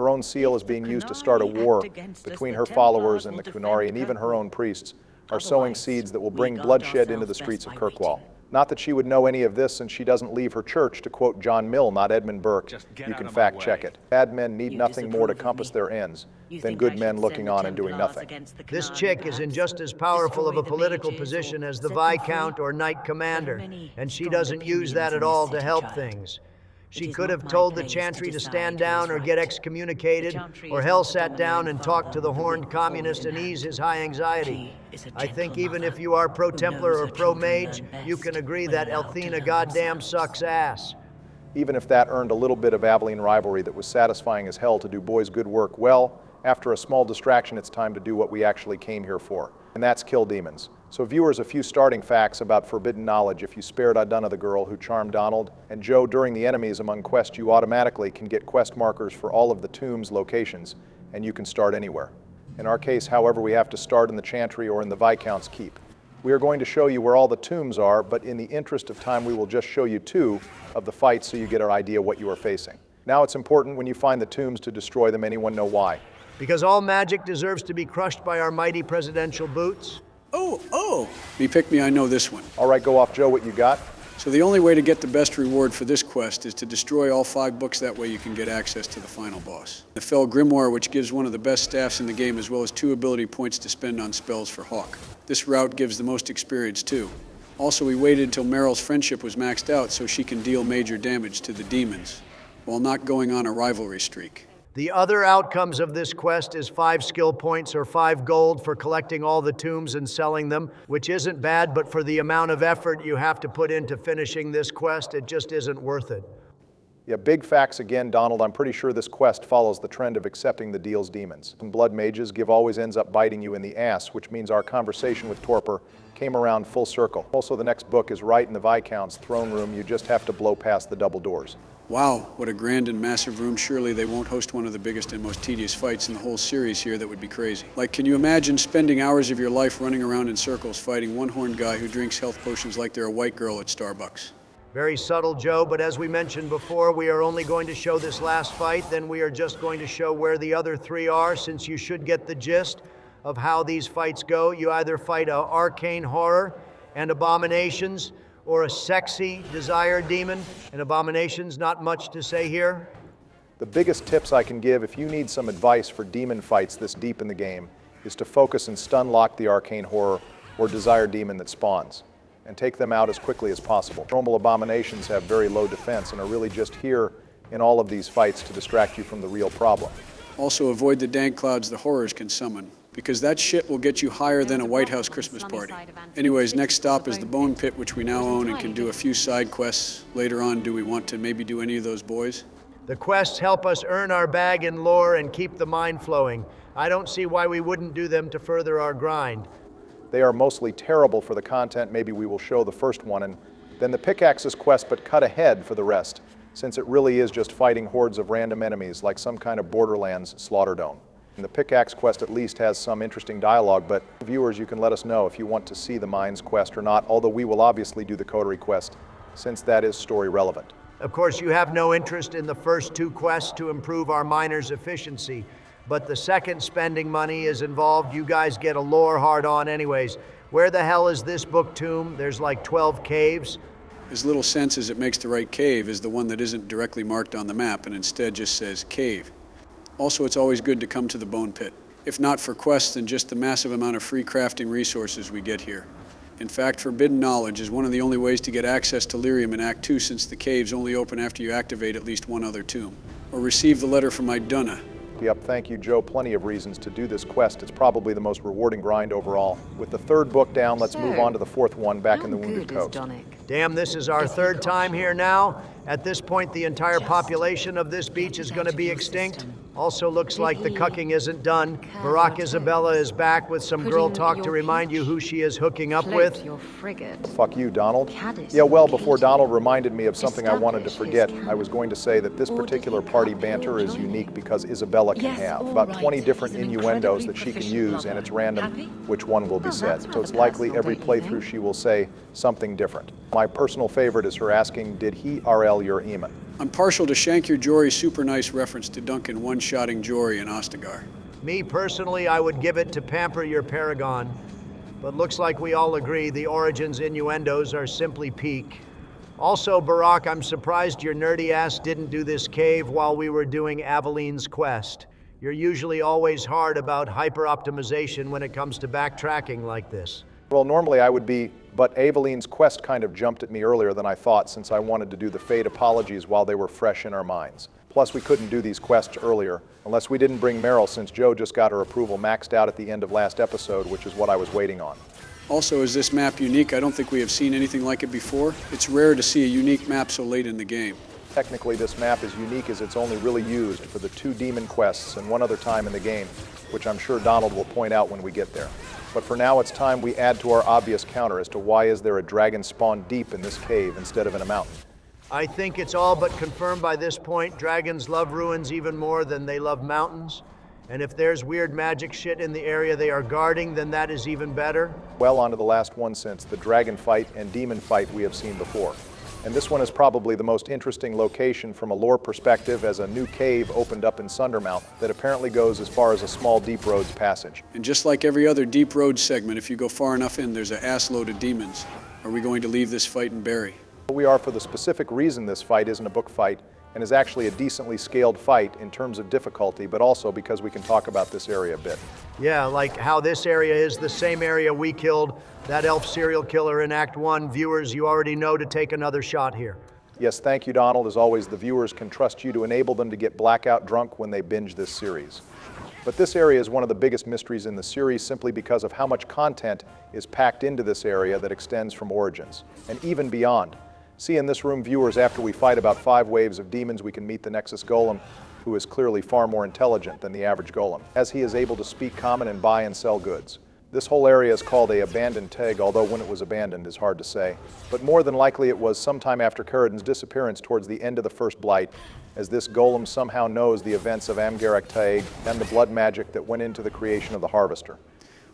Her own seal is being used to start a war between her followers and the Qunari, and even her own priests are sowing seeds that will bring bloodshed into the streets of Kirkwall. Not that she would know any of this, since she doesn't leave her church, to quote John Mill, not Edmund Burke. You can fact check it. Bad men need nothing more to compass their ends than good men looking on and doing nothing. This chick is in just as powerful of a political position as the Viscount or Knight Commander, and she doesn't use that at all to help things. She could have told the Chantry to stand down or get excommunicated, or hell sat down and talked to the horned communist and ease his high anxiety. I think even if you are pro-Templar or pro-Mage, you can agree that Elthina goddamn sucks ass. Even if that earned a little bit of Aveline rivalry that was satisfying as hell to do boys' good work, well, after a small distraction, it's time to do what we actually came here for, and that's kill demons. So viewers, a few starting facts about forbidden knowledge. If you spared Adana the girl who charmed Donald and Joe during the enemies among quests, you automatically can get quest markers for all of the tombs locations, and you can start anywhere. In our case, however, we have to start in the Chantry or in the Viscount's Keep. We are going to show you where all the tombs are, but in the interest of time, we will just show you 2 of the fights so you get an idea what you are facing. Now it's important when you find the tombs to destroy them. Anyone know why? Because all magic deserves to be crushed by our mighty presidential boots? Oh, me pick me, I know this one. All right, go off, Joe, what you got? So the only way to get the best reward for this quest is to destroy all 5 books, that way you can get access to the final boss. The Fell Grimoire, which gives one of the best staffs in the game, as well as 2 ability points to spend on spells for Hawk. This route gives the most experience too. Also, we waited till Meryl's friendship was maxed out so she can deal major damage to the demons, while not going on a rivalry streak. The other outcomes of this quest is 5 skill points or 5 gold for collecting all the tombs and selling them, which isn't bad, but for the amount of effort you have to put into finishing this quest, it just isn't worth it. Yeah, big facts again, Donald. I'm pretty sure this quest follows the trend of accepting the deal's demons. And blood mages give always ends up biting you in the ass, which means our conversation with Torpor came around full circle. Also, the next book is right in the Viscount's throne room. You just have to blow past the double doors. Wow, what a grand and massive room. Surely they won't host one of the biggest and most tedious fights in the whole series here. That would be crazy. Like, can you imagine spending hours of your life running around in circles fighting one-horned guy who drinks health potions like they're a white girl at Starbucks? Very subtle, Joe, but as we mentioned before, we are only going to show this last fight, then we are just going to show where the other 3 are, since you should get the gist of how these fights go. You either fight an arcane horror and abominations, or a sexy desire demon and abominations. Not much to say here. The biggest tips I can give if you need some advice for demon fights this deep in the game is to focus and stun lock the arcane horror or desire demon that spawns, and take them out as quickly as possible. Normal abominations have very low defense and are really just here in all of these fights to distract you from the real problem. Also, avoid the dank clouds the horrors can summon, because that shit will get you higher than a White House Christmas party. Anyways, next stop is the Bone Pit, which we now own and can do a few side quests. Later on, do we want to maybe do any of those boys? The quests help us earn our bag in lore and keep the mind flowing. I don't see why we wouldn't do them to further our grind. They are mostly terrible for the content. Maybe we will show the first one, and then the Pickaxes quest, but cut ahead for the rest, since it really is just fighting hordes of random enemies like some kind of Borderlands Slaughterdome. And the Pickaxe quest at least has some interesting dialogue, but viewers, you can let us know if you want to see the Mines quest or not, although we will obviously do the Coterie quest, since that is story relevant. Of course, you have no interest in the first 2 quests to improve our miners' efficiency, but the second spending money is involved. You guys get a lore hard on anyways. Where the hell is this book tomb? There's like 12 caves. As little sense as it makes to write cave is the one that isn't directly marked on the map and instead just says cave. Also, it's always good to come to the Bone Pit, if not for quests, then just the massive amount of free crafting resources we get here. In fact, Forbidden Knowledge is one of the only ways to get access to Lyrium in Act 2, since the caves only open after you activate at least one other tomb. Or receive the letter from Idunna. Yep, thank you, Joe. Plenty of reasons to do this quest. It's probably the most rewarding grind overall. With the 3rd book down, let's move on to the 4th one, back in the Wounded Coast. Damn, this is our 3rd time here now. At this point, the entire population of this beach is going to be extinct. Also looks like the cucking isn't done. Barack Isabela is back with some girl talk to remind you who she is hooking up with. Fuck you, Donald. Yeah, well, before Donald reminded me of something I wanted to forget, I was going to say that this particular party banter is unique because Isabela can have about 20 different innuendos that she can use, and it's random which one will be said. So it's likely every playthrough she will say something different. My personal favorite is her asking, did he RL your Eamon? I'm partial to Shank Your Jory's super nice reference to Duncan one-shotting Jory in Ostagar. Me personally, I would give it to Pamper Your Paragon. But looks like we all agree the Origins innuendos are simply peak. Also, Barack, I'm surprised your nerdy ass didn't do this cave while we were doing Aveline's quest. You're usually always hard about hyper-optimization when it comes to backtracking like this. Well, normally I would be, but Aveline's quest kind of jumped at me earlier than I thought, since I wanted to do the Fade Apologies while they were fresh in our minds. Plus, we couldn't do these quests earlier, unless we didn't bring Meryl, since Joe just got her approval maxed out at the end of last episode, which is what I was waiting on. Also, is this map unique? I don't think we have seen anything like it before. It's rare to see a unique map so late in the game. Technically, this map is unique as it's only really used for the 2 demon quests and one other time in the game, which I'm sure Donald will point out when we get there. But for now, it's time we add to our obvious counter as to why is there a dragon spawned deep in this cave instead of in a mountain. I think it's all but confirmed by this point. Dragons love ruins even more than they love mountains. And if there's weird magic shit in the area they are guarding, then that is even better. Well, on to the last one since the dragon fight and demon fight we have seen before. And this one is probably the most interesting location from a lore perspective, as a new cave opened up in Sundermount that apparently goes as far as a small Deep Roads passage. And just like every other Deep Roads segment, if you go far enough in, there's an ass load of demons. Are we going to leave this fight and bury? We are for the specific reason this fight isn't a book fight and is actually a decently scaled fight in terms of difficulty, but also because we can talk about this area a bit. Yeah, like how this area is the same area we killed that elf serial killer in Act 1. Viewers, you already know to take another shot here. Yes, thank you, Donald. As always, the viewers can trust you to enable them to get blackout drunk when they binge this series. But this area is one of the biggest mysteries in the series simply because of how much content is packed into this area that extends from Origins, and even beyond. See in this room, viewers, after we fight about 5 waves of demons, we can meet the Nexus Golem, who is clearly far more intelligent than the average golem, as he is able to speak common and buy and sell goods. This whole area is called a abandoned teg, although when it was abandoned is hard to say. But more than likely it was sometime after Caridin's disappearance towards the end of the First Blight, as this golem somehow knows the events of Amgarak Taeg and the blood magic that went into the creation of the Harvester.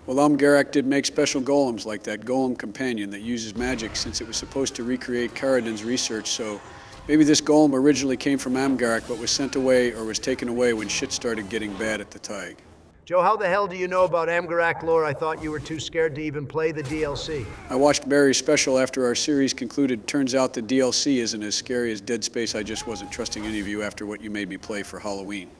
Well, Amgarak did make special golems like that golem companion that uses magic, since it was supposed to recreate Caridin's research, so maybe this golem originally came from Amgarak but was sent away or was taken away when shit started getting bad at the Taeg. Joe, how the hell do you know about Amgarak lore? I thought you were too scared to even play the DLC. I watched Barry's special after our series concluded. Turns out the DLC isn't as scary as Dead Space. I just wasn't trusting any of you after what you made me play for Halloween.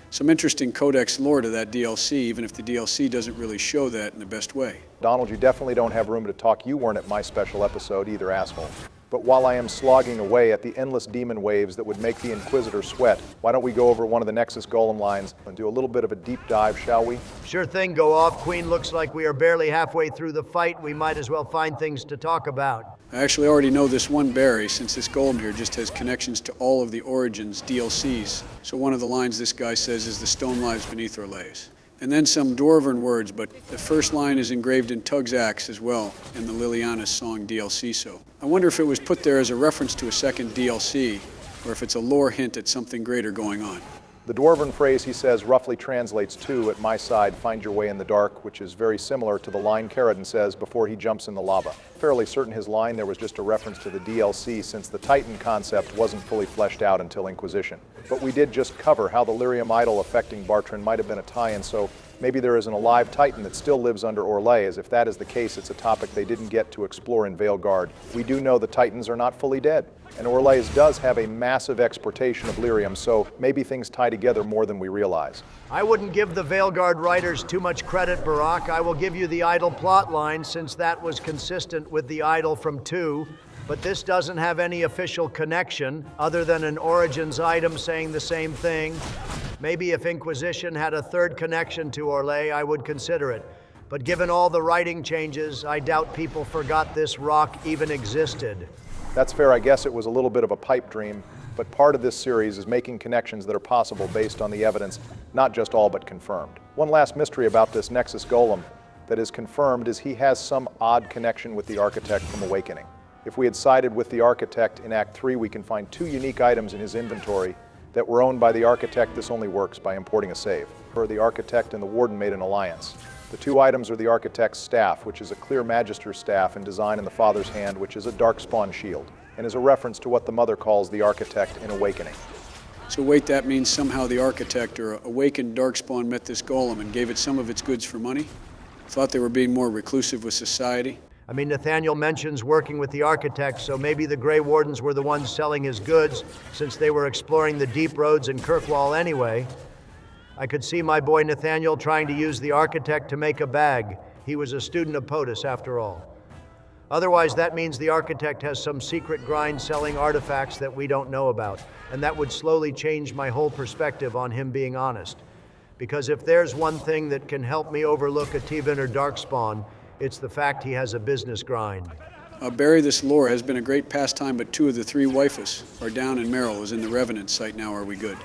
Some interesting Codex lore to that DLC, even if the DLC doesn't really show that in the best way. Donald, you definitely don't have room to talk. You weren't at my special episode either, asshole. But while I am slogging away at the endless demon waves that would make the Inquisitor sweat, why don't we go over one of the Nexus Golem lines and do a little bit of a deep dive, shall we? Sure thing, go off. Queen, looks like we are barely halfway through the fight. We might as well find things to talk about. I actually already know this one Barry, since this golem here just has connections to all of the Origins DLCs. So one of the lines this guy says is, "The stone lies beneath our lays." And then some Dwarven words, but the first line is engraved in Tug's axe as well, in the Liliana's song DLC so. I wonder if it was put there as a reference to a second DLC, or if it's a lore hint at something greater going on. The Dwarven phrase, he says, roughly translates to, "At my side, find your way in the dark," which is very similar to the line Caridin says before he jumps in the lava. Fairly certain his line there was just a reference to the DLC, since the Titan concept wasn't fully fleshed out until Inquisition. But we did just cover how the lyrium idol affecting Bartrand might have been a tie-in, so maybe there is an alive Titan that still lives under Orlais, as if that is the case, it's a topic they didn't get to explore in Veilguard. We do know the Titans are not fully dead, and Orlais does have a massive exportation of lyrium, so maybe things tie together more than we realize. I wouldn't give the Veilguard writers too much credit, Barak. I will give you the idol plot line, since that was consistent with the idol from 2, but this doesn't have any official connection other than an Origins item saying the same thing. Maybe if Inquisition had a third connection to Orlais, I would consider it. But given all the writing changes, I doubt people forgot this rock even existed. That's fair. I guess it was a little bit of a pipe dream, but part of this series is making connections that are possible based on the evidence, not just all but confirmed. One last mystery about this Nexus Golem that is confirmed is he has some odd connection with the Architect from Awakening. If we had sided with the Architect in Act 3, we can find 2 unique items in his inventory that were owned by the Architect. This only works by importing a save. For the Architect and the Warden made an alliance. The 2 items are the Architect's staff, which is a clear Magister's staff in design in the Father's hand, which is a Darkspawn shield, and is a reference to what the Mother calls the Architect in Awakening. So wait, that means somehow the Architect or awakened Darkspawn met this golem and gave it some of its goods for money? Thought they were being more reclusive with society? I mean, Nathaniel mentions working with the Architect, so maybe the Grey Wardens were the ones selling his goods, since they were exploring the deep roads in Kirkwall anyway. I could see my boy Nathaniel trying to use the Architect to make a bag. He was a student of POTUS, after all. Otherwise, that means the Architect has some secret grind selling artifacts that we don't know about, and that would slowly change my whole perspective on him being honest. Because if there's one thing that can help me overlook a tevinter Darkspawn, it's the fact he has a business grind. Barry, this lore has been a great pastime, but 2 of the 3 waifus are down in Merrill, is in the Revenant site now. Are we good?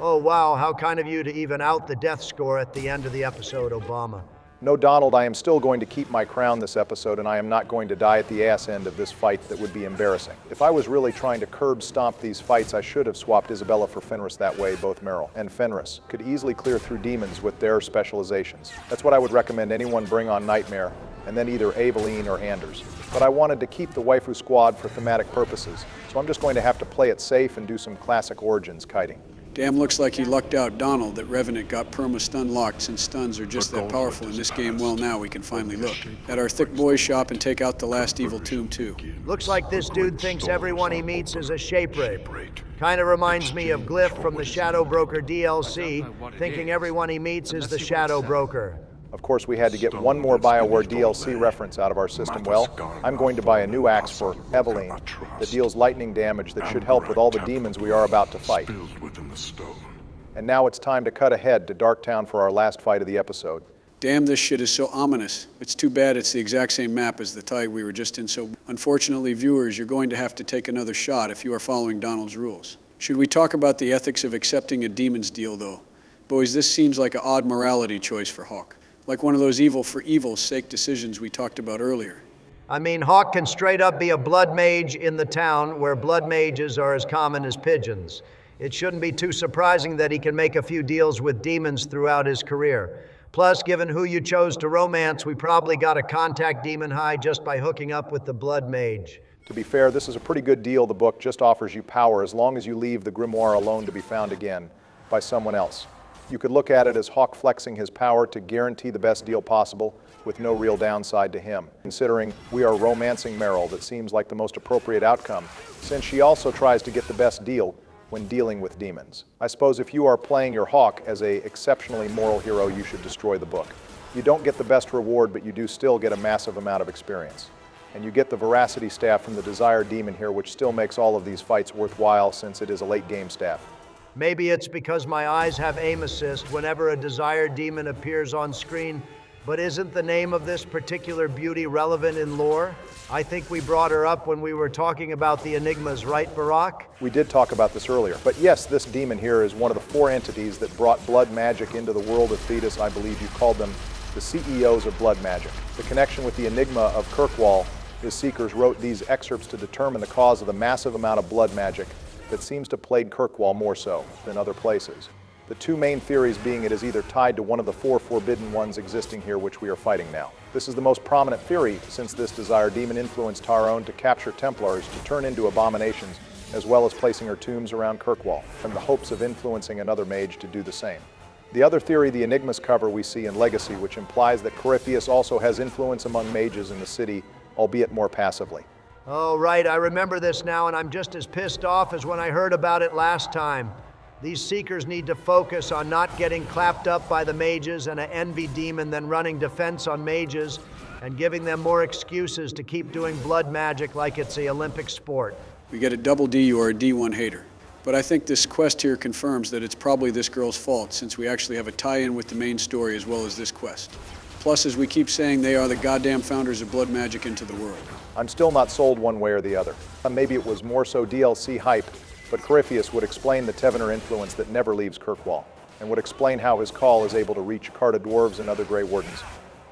Oh, wow, how kind of you to even out the death score at the end of the episode, Obama. No, Donald, I am still going to keep my crown this episode, and I am not going to die at the ass end of this fight. That would be embarrassing. If I was really trying to curb stomp these fights, I should have swapped Isabela for Fenris that way. Both Merrill and Fenris could easily clear through demons with their specializations. That's what I would recommend anyone bring on Nightmare, and then either Aveline or Anders. But I wanted to keep the waifu squad for thematic purposes, so I'm just going to have to play it safe and do some classic Origins kiting. Damn, looks like he lucked out Donald that Revenant got perma-stun locked, since stuns are just that powerful in this game. Well, now we can finally look at our thick boys shop and take out the last evil tomb too. Looks like this dude thinks everyone he meets is a shape rape. Kinda reminds me of Glyph from the Shadow Broker DLC, thinking everyone he meets is the Shadow Broker. Of course, we had to get one more Bioware DLC reference out of our system. Well, I'm going to buy a new axe for Aveline that deals lightning damage that should help with all the demons we are about to fight. And now it's time to cut ahead to Darktown for our last fight of the episode. Damn, this shit is so ominous. It's too bad it's the exact same map as the tide we were just in, so unfortunately, viewers, you're going to have to take another shot if you are following Donald's rules. Should we talk about the ethics of accepting a demon's deal, though? Boys, this seems like an odd morality choice for Hawk. Like one of those evil for evil's sake decisions we talked about earlier. I mean, Hawk can straight up be a blood mage in the town where blood mages are as common as pigeons. It shouldn't be too surprising that he can make a few deals with demons throughout his career. Plus, given who you chose to romance, we probably got a contact demon high just by hooking up with the blood mage. To be fair, this is a pretty good deal. The book just offers you power as long as you leave the grimoire alone to be found again by someone else. You could look at it as Hawk flexing his power to guarantee the best deal possible with no real downside to him. Considering we are romancing Meryl, that seems like the most appropriate outcome, since she also tries to get the best deal when dealing with demons. I suppose if you are playing your Hawk as an exceptionally moral hero, you should destroy the book. You don't get the best reward, but you do still get a massive amount of experience. And you get the veracity staff from the desired demon here, which still makes all of these fights worthwhile since it is a late game staff. Maybe it's because my eyes have aim assist whenever a desired demon appears on screen, but isn't the name of this particular beauty relevant in lore? I think we brought her up when we were talking about the enigmas, right, Barack? We did talk about this earlier, but yes, this demon here is one of the 4 entities that brought blood magic into the world of Thetis. I believe you called them the CEOs of blood magic. The connection with the enigma of Kirkwall is Seekers wrote these excerpts to determine the cause of the massive amount of blood magic that seems to plague Kirkwall more so than other places. The 2 main theories being it is either tied to one of the 4 forbidden ones existing here, which we are fighting now. This is the most prominent theory, since this desired demon influenced Tyrone to capture Templars to turn into abominations, as well as placing her tombs around Kirkwall, in the hopes of influencing another mage to do the same. The other theory, the Enigmas cover we see in Legacy, which implies that Corypheus also has influence among mages in the city, albeit more passively. Oh, right, I remember this now, and I'm just as pissed off as when I heard about it last time. These Seekers need to focus on not getting clapped up by the mages and an envy demon, then running defense on mages and giving them more excuses to keep doing blood magic like it's the Olympic sport. We get a double D or a D1 hater. But I think this quest here confirms that it's probably this girl's fault, since we actually have a tie-in with the main story as well as this quest. Plus, as we keep saying, they are the goddamn founders of blood magic into the world. I'm still not sold one way or the other. Maybe it was more so DLC hype, but Corypheus would explain the Tevinter influence that never leaves Kirkwall, and would explain how his call is able to reach Carta Dwarves and other Grey Wardens.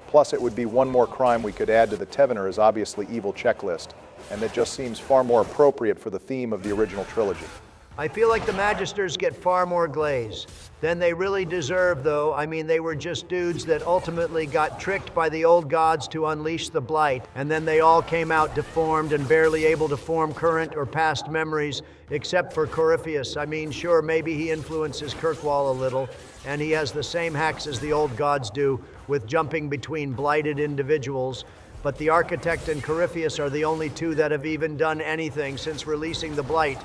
Plus, it would be one more crime we could add to the Tevinter as obviously evil checklist, and that just seems far more appropriate for the theme of the original trilogy. I feel like the Magisters get far more glaze than they really deserve, though. I mean, they were just dudes that ultimately got tricked by the old gods to unleash the Blight, and then they all came out deformed and barely able to form current or past memories, except for Corypheus. I mean, sure, maybe he influences Kirkwall a little, and he has the same hacks as the old gods do, with jumping between blighted individuals, but the Architect and Corypheus are the only 2 that have even done anything since releasing the Blight.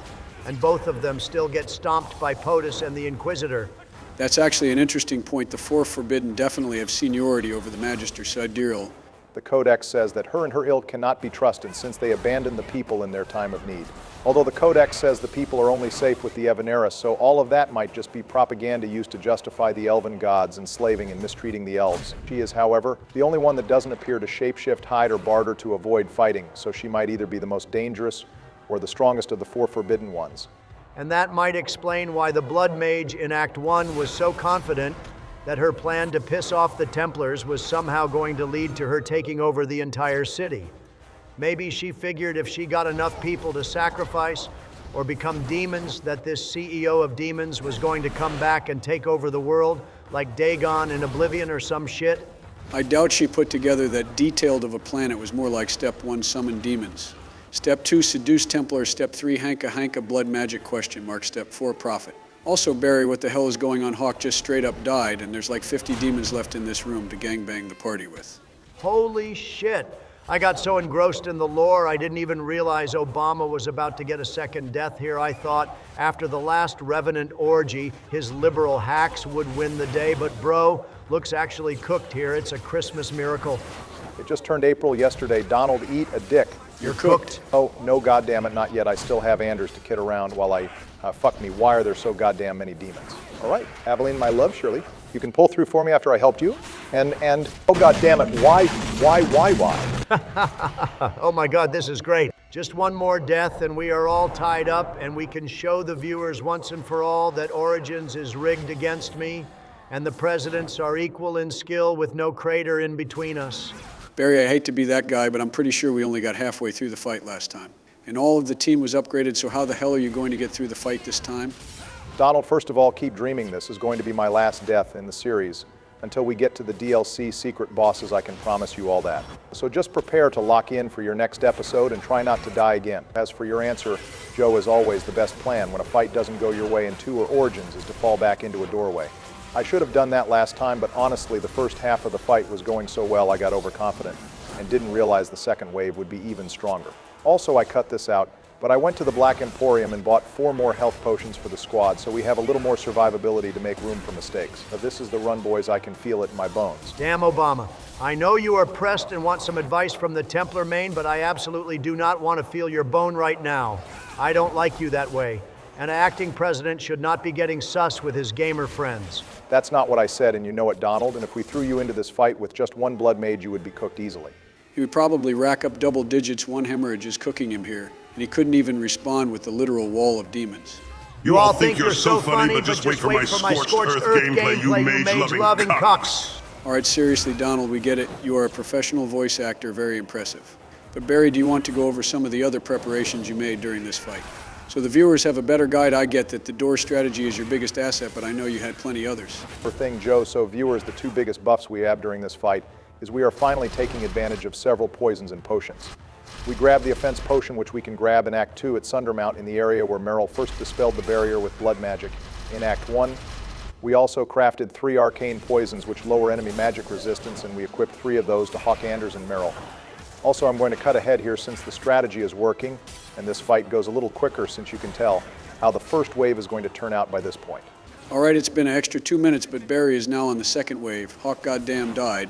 And both of them still get stomped by POTUS and the Inquisitor. That's actually an interesting point. The 4 Forbidden definitely have seniority over the Magister Sidereal. The Codex says that her and her ilk cannot be trusted since they abandoned the people in their time of need. Although the Codex says the people are only safe with the Evanera, so all of that might just be propaganda used to justify the elven gods enslaving and mistreating the elves. She is, however, the only one that doesn't appear to shapeshift, hide, or barter to avoid fighting, so she might either be the most dangerous or the strongest of the 4 forbidden ones. And that might explain why the Blood Mage in Act 1 was so confident that her plan to piss off the Templars was somehow going to lead to her taking over the entire city. Maybe she figured if she got enough people to sacrifice or become demons, that this CEO of demons was going to come back and take over the world, like Dagon in Oblivion or some shit. I doubt she put together that detailed of a plan. It was more like Step 1, summon demons. Step 2, seduce Templars. Step 3, hanka blood magic ? Step 4, profit. Also, Barry, what the hell is going on? Hawk just straight up died, and there's like 50 demons left in this room to gangbang the party with. Holy shit. I got so engrossed in the lore, I didn't even realize Obama was about to get a second death here. I thought after the last Revenant orgy, his liberal hacks would win the day, but bro, looks actually cooked here. It's a Christmas miracle. It just turned April yesterday. Donald, eat a dick. You're cooked. Oh, no, goddamn it, not yet. I still have Anders to kid around while I fuck me. Why are there so goddamn many demons? All right, Aveline, my love, Shirley, you can pull through for me after I helped you. And oh goddamn it, why? Oh my God, this is great. Just one more death and we are all tied up, and we can show the viewers once and for all that Origins is rigged against me, and the presidents are equal in skill with no crater in between us. Barry, I hate to be that guy, but I'm pretty sure we only got halfway through the fight last time. And all of the team was upgraded, so how the hell are you going to get through the fight this time? Donald, first of all, keep dreaming. This is going to be my last death in the series. Until we get to the DLC secret bosses, I can promise you all that. So just prepare to lock in for your next episode and try not to die again. As for your answer, Joe, is always the best plan when a fight doesn't go your way in 2 or Origins is to fall back into a doorway. I should have done that last time, but honestly, the first half of the fight was going so well I got overconfident and didn't realize the second wave would be even stronger. Also, I cut this out, but I went to the Black Emporium and bought 4 more health potions for the squad, so we have a little more survivability to make room for mistakes. Now, this is the run, boys. I can feel it in my bones. Damn, Obama. I know you are pressed and want some advice from the Templar main, but I absolutely do not want to feel your bone right now. I don't like you that way. An acting president should not be getting sus with his gamer friends. That's not what I said, and you know it, Donald, and if we threw you into this fight with just 1 blood mage, you would be cooked easily. He would probably rack up double digits. 1 hemorrhage is cooking him here, and he couldn't even respond with the literal wall of demons. You all think you're so funny, but just wait for my scorched earth gameplay, you mage-loving cocks. All right, seriously, Donald, we get it. You are a professional voice actor, very impressive. But Barry, do you want to go over some of the other preparations you made during this fight? So the viewers have a better guide. I get that the door strategy is your biggest asset, but I know you had plenty others. For thing, Joe, so viewers, the 2 biggest buffs we have during this fight is we are finally taking advantage of several poisons and potions. We grab the offense potion, which we can grab in Act 2 at Sundermount in the area where Merrill first dispelled the barrier with blood magic in Act 1. We also crafted 3 arcane poisons which lower enemy magic resistance, and we equipped 3 of those to Hawk, Anders, and Merrill. Also, I'm going to cut ahead here since the strategy is working, and this fight goes a little quicker since you can tell how the first wave is going to turn out by this point. All right, it's been an extra 2 minutes, but Barry is now on the second wave. Hawk goddamn died,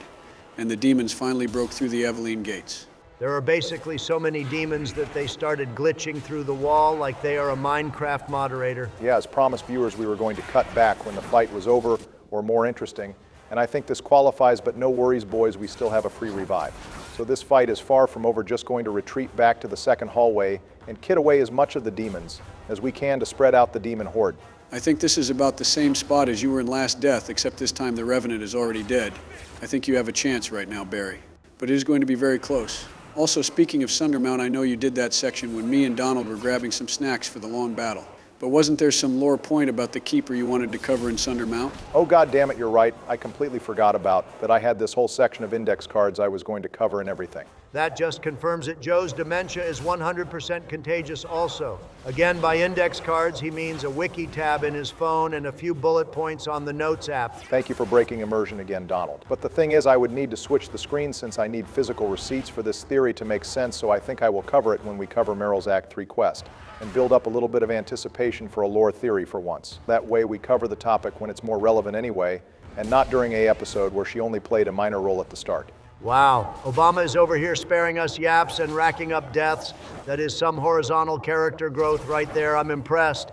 and the demons finally broke through the Aveline gates. There are basically so many demons that they started glitching through the wall like they are a Minecraft moderator. Yeah, as promised viewers, we were going to cut back when the fight was over or more interesting, and I think this qualifies, but no worries, boys, we still have a free revive. So this fight is far from over, just going to retreat back to the second hallway and kid away as much of the demons as we can to spread out the demon horde. I think this is about the same spot as you were in Last Death, except this time the Revenant is already dead. I think you have a chance right now, Barry. But it is going to be very close. Also, speaking of Sundermount, I know you did that section when me and Donald were grabbing some snacks for the long battle. But wasn't there some lore point about the Keeper you wanted to cover in Sundermount? Oh, God damn it, you're right. I completely forgot about that. I had this whole section of index cards I was going to cover and everything. That just confirms that Joe's dementia is 100% contagious also. Again, by index cards, he means a wiki tab in his phone and a few bullet points on the Notes app. Thank you for breaking immersion again, Donald. But the thing is, I would need to switch the screen since I need physical receipts for this theory to make sense, so I think I will cover it when we cover Merrill's Act 3 quest and build up a little bit of anticipation for a lore theory for once. That way we cover the topic when it's more relevant anyway, and not during a episode where she only played a minor role at the start. Wow, Obama is over here sparing us yaps and racking up deaths. That is some horizontal character growth right there. I'm impressed.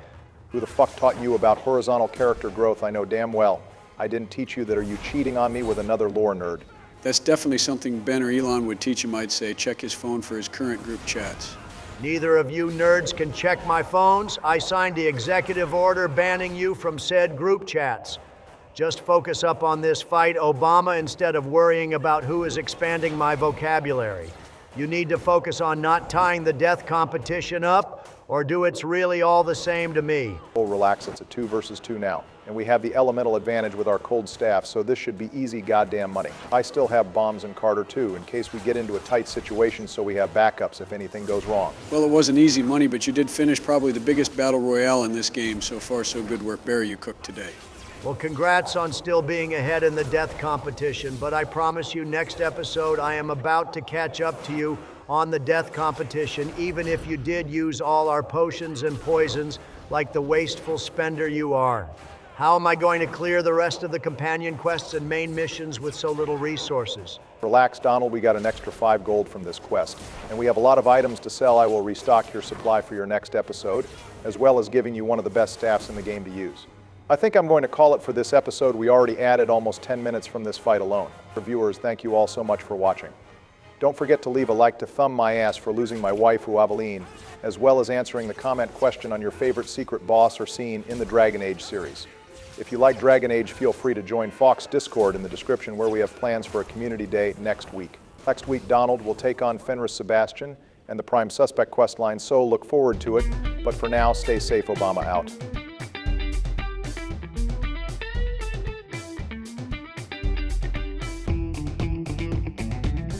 Who the fuck taught you about horizontal character growth? I know damn well. I didn't teach you that. Are you cheating on me with another lore nerd? That's definitely something Ben or Elon would teach him, I'd say. Check his phone for his current group chats. Neither of you nerds can check my phones. I signed the executive order banning you from said group chats. Just focus up on this fight, Obama, instead of worrying about who is expanding my vocabulary. You need to focus on not tying the death competition up, or do it's really all the same to me. Well, relax, it's a 2 versus 2 now. and we have the elemental advantage with our cold staff, so this should be easy goddamn money. I still have bombs and Carter too, in case we get into a tight situation, so we have backups if anything goes wrong. Well, it wasn't easy money, but you did finish probably the biggest battle royale in this game. So far, so good work, Barry, you cooked today. Well, congrats on still being ahead in the death competition, but I promise you next episode I am about to catch up to you on the death competition, even if you did use all our potions and poisons like the wasteful spender you are. How am I going to clear the rest of the companion quests and main missions with so little resources? Relax, Donald, we got an extra 5 gold from this quest, and we have a lot of items to sell. I will restock your supply for your next episode, as well as giving you one of the best staffs in the game to use. I think I'm going to call it for this episode. We already added almost 10 minutes from this fight alone. For viewers, thank you all so much for watching. Don't forget to leave a like to thumb my ass for losing my waifu Aveline, as well as answering the comment question on your favorite secret boss or scene in the Dragon Age series. If you like Dragon Age, feel free to join Fox Discord in the description, where we have plans for a community day next week. Next week, Donald will take on Fenris Sebastian and the Prime Suspect questline, so look forward to it. But for now, stay safe, Obama out.